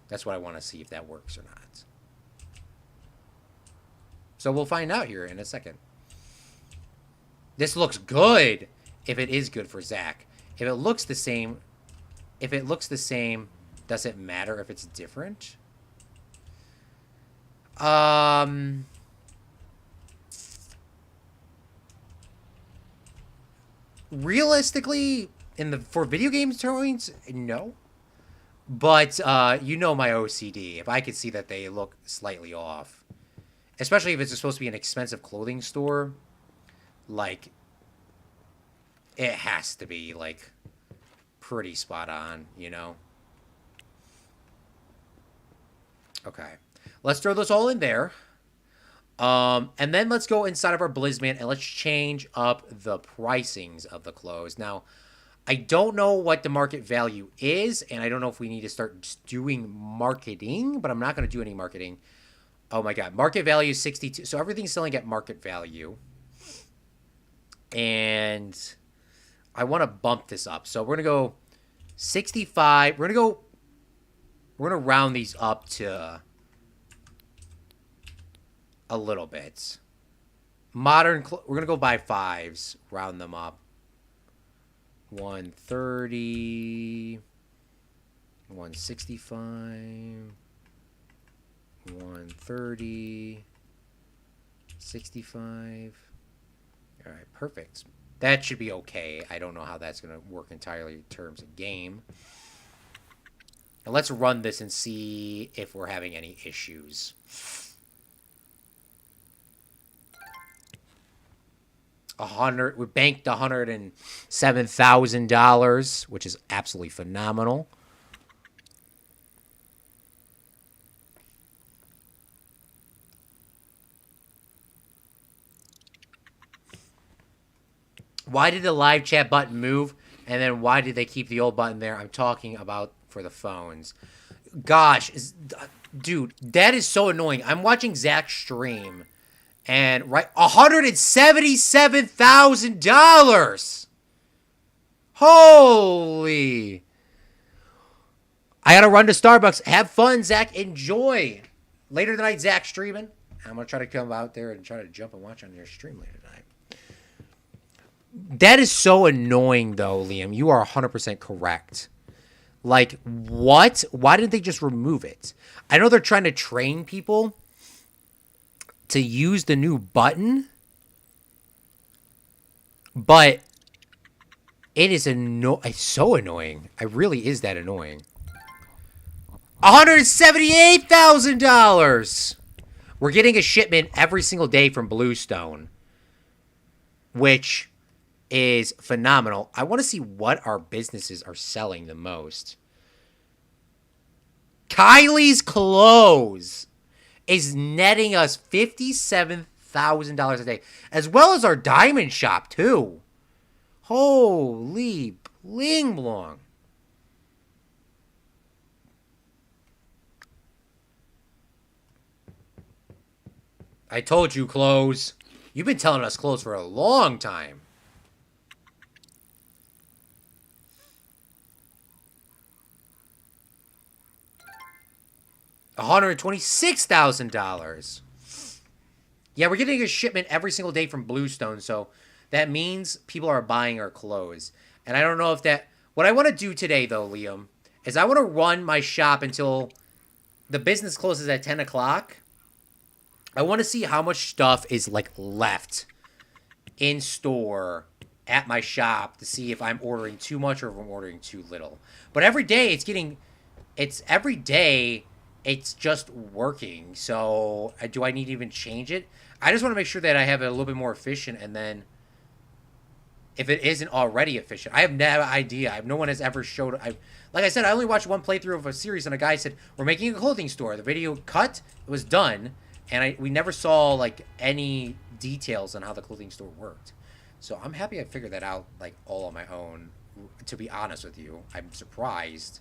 That's what I want to see if that works or not. So we'll find out here in a second. This looks good if it is good for Zach. If it looks the same, does it matter if it's different? Realistically, for video games toys, no. But you know my OCD. If I could see that they look slightly off, especially if it's supposed to be an expensive clothing store, like it has to be like pretty spot on, you know. Okay. Let's throw this all in there. And then let's go inside of our Blizzman and let's change up the pricings of the clothes. Now, I don't know what the market value is, and I don't know if we need to start doing marketing, but I'm not going to do any marketing. Oh my God. Market value is 62. So everything's selling at market value. And I want to bump this up. So we're going to go 65. We're going to round these up to a little bit We're gonna go by fives. Round them up. 130. 165. 130. 65. All right, perfect. That should be okay. I don't know how that's going to work entirely in terms of game. Now let's run this and see if we're having any issues. We banked $107,000, which is absolutely phenomenal. Why did the live chat button move? And then why did they keep the old button there? I'm talking about for the phones. Gosh, dude, that is so annoying. I'm watching Zach stream, and right, $177,000. Holy! I gotta run to Starbucks. Have fun, Zach. Enjoy. Later tonight, Zach streaming. I'm gonna try to come out there and try to jump and watch on your stream later tonight. That is so annoying, though, Liam. You are 100% correct. Like, what? Why didn't they just remove it? I know they're trying to train people to use the new button, but it's so annoying. It really is that annoying. $178,000! We're getting a shipment every single day from Bluestone, which is phenomenal. I want to see what our businesses are selling the most. Kylie's Clothes is netting us $57,000 a day, as well as our diamond shop, too. Holy bling blong. I told you, clothes. You've been telling us clothes for a long time. $126,000. Yeah, we're getting a shipment every single day from Bluestone, so that means people are buying our clothes. And I don't know if that... What I want to do today, though, Liam, is I want to run my shop until the business closes at 10 o'clock. I want to see how much stuff is, like, left in store at my shop to see if I'm ordering too much or if I'm ordering too little. But every day every day it's just working. So do I need to even change it? I just want to make sure that I have it a little bit more efficient, and then if it isn't already efficient, I have no idea. No one has ever showed. Like I said, I only watched one playthrough of a series, and a guy said, we're making a clothing store. The video cut, it was done, and we never saw like any details on how the clothing store worked. So I'm happy I figured that out like all on my own. To be honest with you, I'm surprised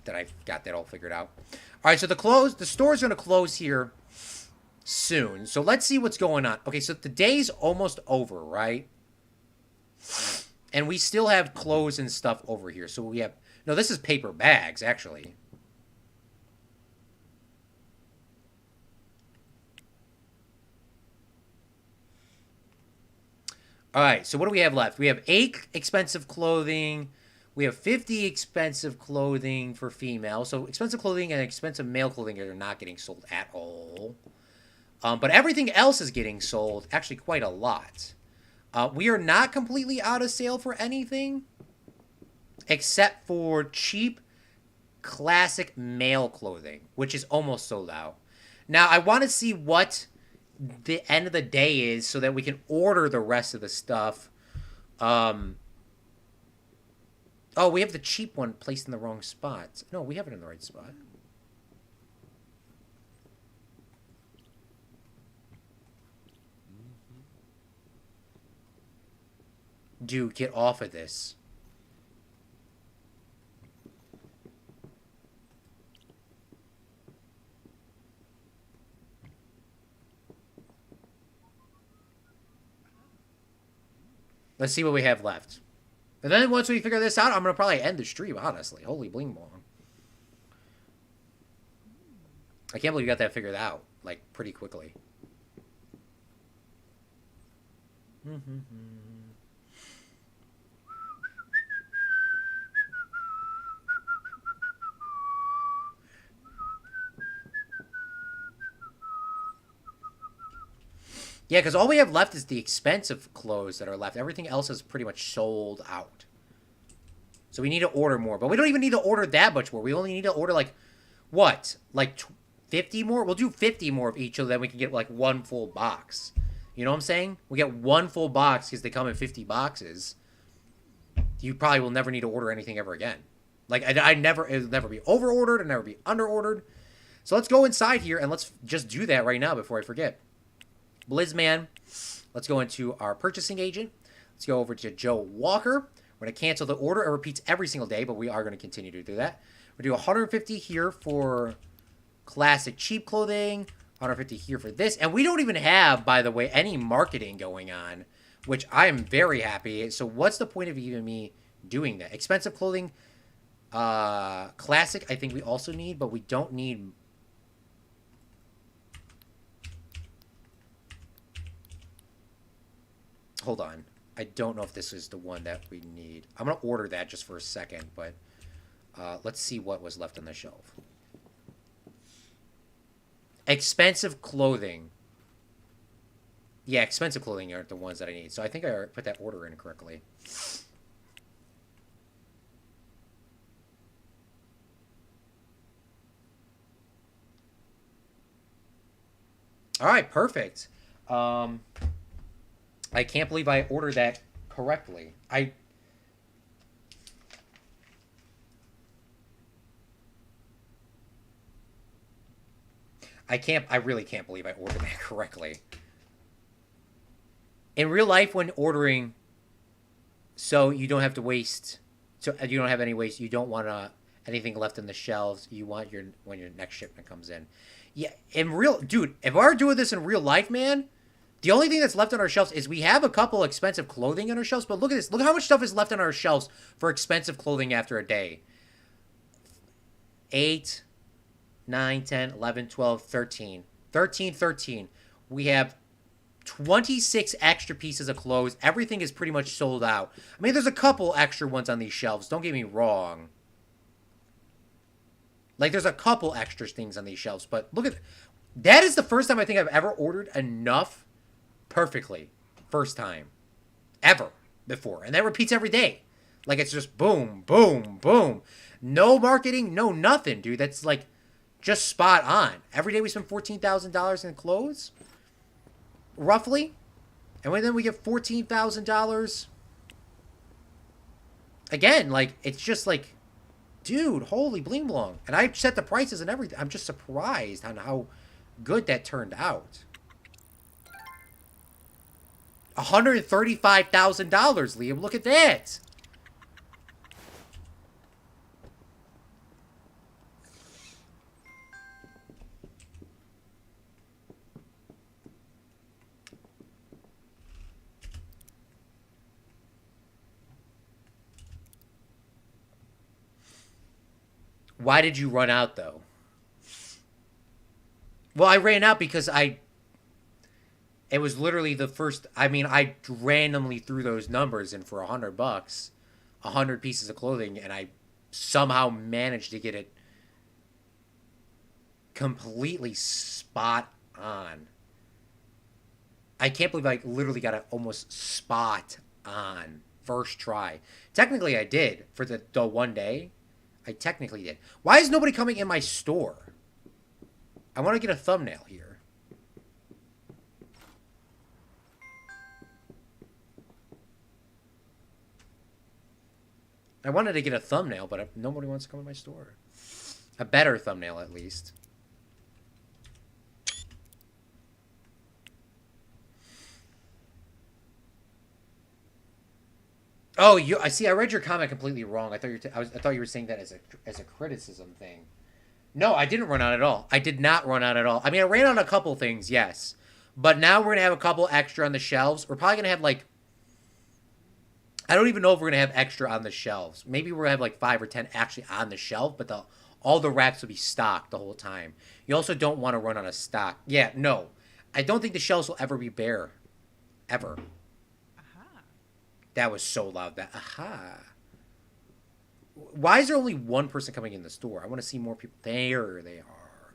that I got that all figured out. All right, so the store's going to close here soon. So let's see what's going on. Okay, so the day's almost over, right? And we still have clothes and stuff over here. So we have... No, this is paper bags, actually. All right, so what do we have left? We have 8 expensive clothing... We have 50 expensive clothing for female. So expensive clothing and expensive male clothing are not getting sold at all. But everything else is getting sold, actually quite a lot. We are not completely out of sale for anything, except for cheap, classic male clothing, which is almost sold out. Now, I want to see what the end of the day is so that we can order the rest of the stuff. Oh, we have the cheap one placed in the wrong spot. No, we have it in the right spot. Dude, get off of this. Let's see what we have left. And then once we figure this out, I'm going to probably end the stream, honestly. Holy bling bong. I can't believe you got that figured out, like, pretty quickly. Yeah, because all we have left is the expensive clothes that are left. Everything else is pretty much sold out. So we need to order more. But we don't even need to order that much more. We only need to order, like, what? Like 50 more? We'll do 50 more of each, so then we can get, like, one full box. You know what I'm saying? We get one full box because they come in 50 boxes. You probably will never need to order anything ever again. Like, it'll never be over-ordered. It'll never be under-ordered. So let's go inside here, and let's just do that right now before I forget. Blizzman. Let's go into our purchasing agent. Let's go over to Joe Walker. We're going to cancel the order. It repeats every single day, but we are going to continue to do that. We're going to do 150 here for classic cheap clothing. 150 here for this. And we don't even have, by the way, any marketing going on, which I am very happy. So what's the point of even me doing that? Expensive clothing, classic, I think we also need, but we don't need... Hold on. I don't know if this is the one that we need. I'm going to order that just for a second, but let's see what was left on the shelf. Expensive clothing. Yeah, expensive clothing aren't the ones that I need. So I think I put that order in correctly. All right, perfect. I can't believe I ordered that correctly. I really can't believe I ordered that correctly. In real life, when ordering, so you don't have to waste, so you don't have any waste, you don't want anything left in the shelves, you want when your next shipment comes in. Yeah, dude, if I were doing this in real life, man, the only thing that's left on our shelves is we have a couple expensive clothing on our shelves, but look at this. Look how much stuff is left on our shelves for expensive clothing after a day. 8, 9, 10, 11, 12, 13. 13. We have 26 extra pieces of clothes. Everything is pretty much sold out. I mean, there's a couple extra ones on these shelves. Don't get me wrong. Like, there's a couple extra things on these shelves, but look at... That is the first time I think I've ever ordered enough perfectly. First time. Ever. Before. And that repeats every day. Like, it's just boom, boom, boom. No marketing, no nothing, dude. That's, like, just spot on. Every day we spend $14,000 in clothes. Roughly. And then we get $14,000. Again, like, it's just like... Dude, holy bling blong. And I set the prices and everything. I'm just surprised on how good that turned out. $135,000, Liam. Look at that. Why did you run out, though? Well, I ran out because it was literally the first... I mean, I randomly threw those numbers in for $100. 100 pieces of clothing, and I somehow managed to get it completely spot on. I can't believe I literally got it almost spot on. First try. Technically, I did for the one day. I technically did. Why is nobody coming in my store? I want to get a thumbnail here. I wanted to get a thumbnail, but nobody wants to come in my store. A better thumbnail, at least. Oh, I see. I read your comment completely wrong. I thought you were saying that as a criticism thing. No, I didn't run out at all. I did not run out at all. I mean, I ran out a couple things, yes, but now we're gonna have a couple extra on the shelves. We're probably gonna have like, I don't even know if we're gonna have extra on the shelves. Maybe we're gonna have like 5 or 10 actually on the shelf, but all the racks will be stocked the whole time. You also don't want to run out of stock. Yeah, no, I don't think the shelves will ever be bare, ever. That was so loud. That aha. Why is there only one person coming in the store? I want to see more people. There they are.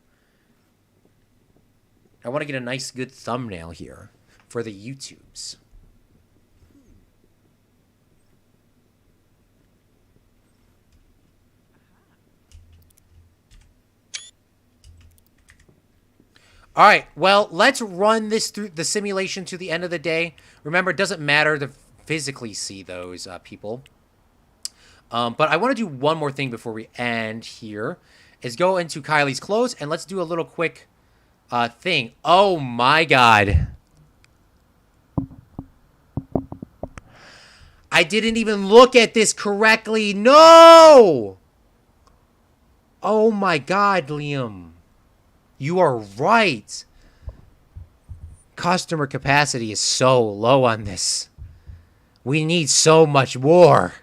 I want to get a nice, good thumbnail here for the YouTubes. All right, well, let's run this through the simulation to the end of the day. Remember, it doesn't matter to physically see those people. But I want to do one more thing before we end here, is go into Kylie's clothes, and let's do a little quick thing. Oh, my God. I didn't even look at this correctly. No! Oh, my God, Liam. You are right. Customer capacity is so low on this. We need so much more.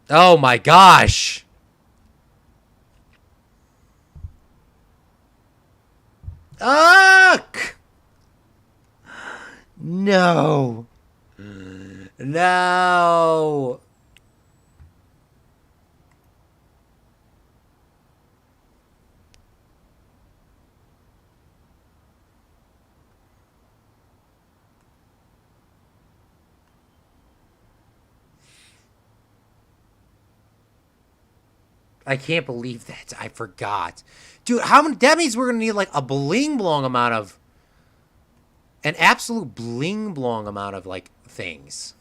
Oh my gosh. Ugh! No. No. I can't believe that. I forgot. Dude, how many? That means we're going to need like a bling blong amount of. An absolute bling blong amount of like things.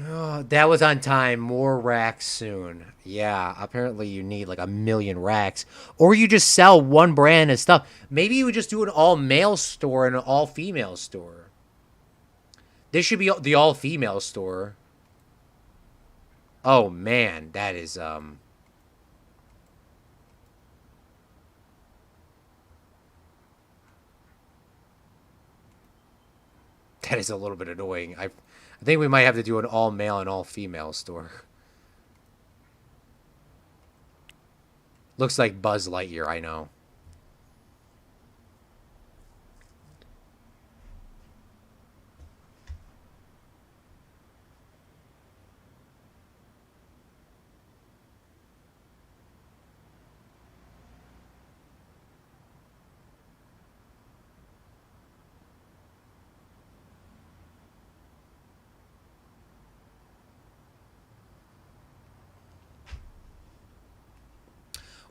Oh, that was on time. More racks soon. Yeah, apparently you need like 1,000,000 racks. Or you just sell one brand of stuff. Maybe you would just do an all-male store and an all-female store. This should be the all-female store. Oh, man. That is, that is a little bit annoying. I think we might have to do an all-male and all-female store. Looks like Buzz Lightyear, I know.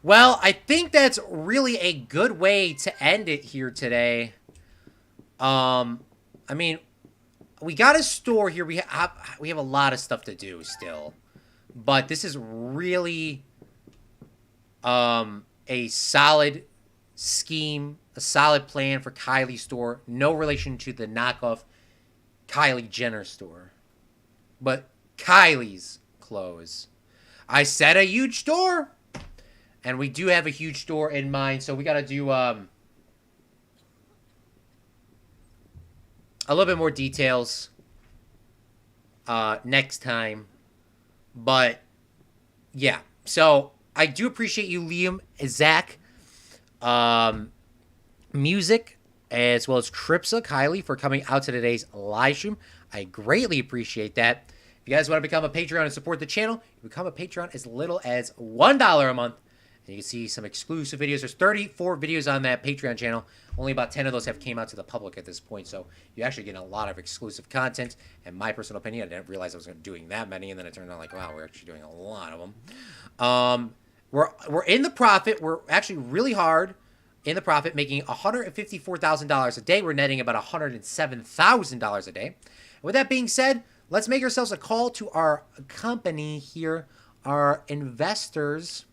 Well, I think that's really a good way to end it here today. I mean, we got a store here. We have a lot of stuff to do still, but this is really a solid scheme, a solid plan for Kylie's store. No relation to the knockoff Kylie Jenner store, but Kylie's clothes. I said a huge store. And we do have a huge store in mind, so we got to do a little bit more details next time. But, yeah. So, I do appreciate you, Liam, Zach, Music, as well as Cripsa, Kylie, for coming out to today's live stream. I greatly appreciate that. If you guys want to become a Patreon and support the channel, you become a Patreon as little as $1 a month. And you can see some exclusive videos. There's 34 videos on that Patreon channel. Only about 10 of those have came out to the public at this point. So you actually get a lot of exclusive content. And my personal opinion, I didn't realize I was doing that many. And then it turned out like, wow, we're actually doing a lot of them. We're in the profit. We're actually really hard in the profit, making $154,000 a day. We're netting about $107,000 a day. And with that being said, let's make ourselves a call to our company here, our investors.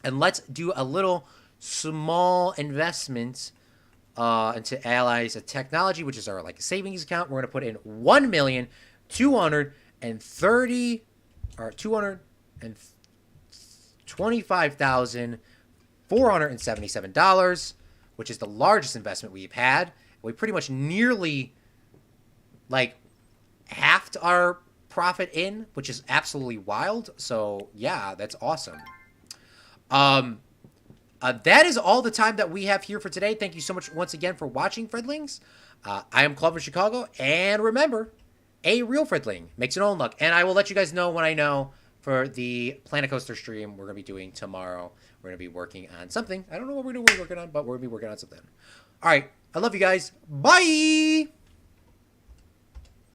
And let's do a little small investment into Allies of Technology, which is our like savings account. We're going to put in $225,477, which is the largest investment we've had. We pretty much nearly like halved our profit in, which is absolutely wild. So yeah, that's awesome. Um, that is all the time that we have here for today. Thank you so much once again for watching, Fredlings. I am Claude from Chicago, and remember, a real Fredling makes your own luck. And I will let you guys know when I know for the Planet Coaster stream we're going to be doing tomorrow. We're going to be working on something. I don't know what we're going to be working on, but we're going to be working on something. All right. I love you guys. Bye.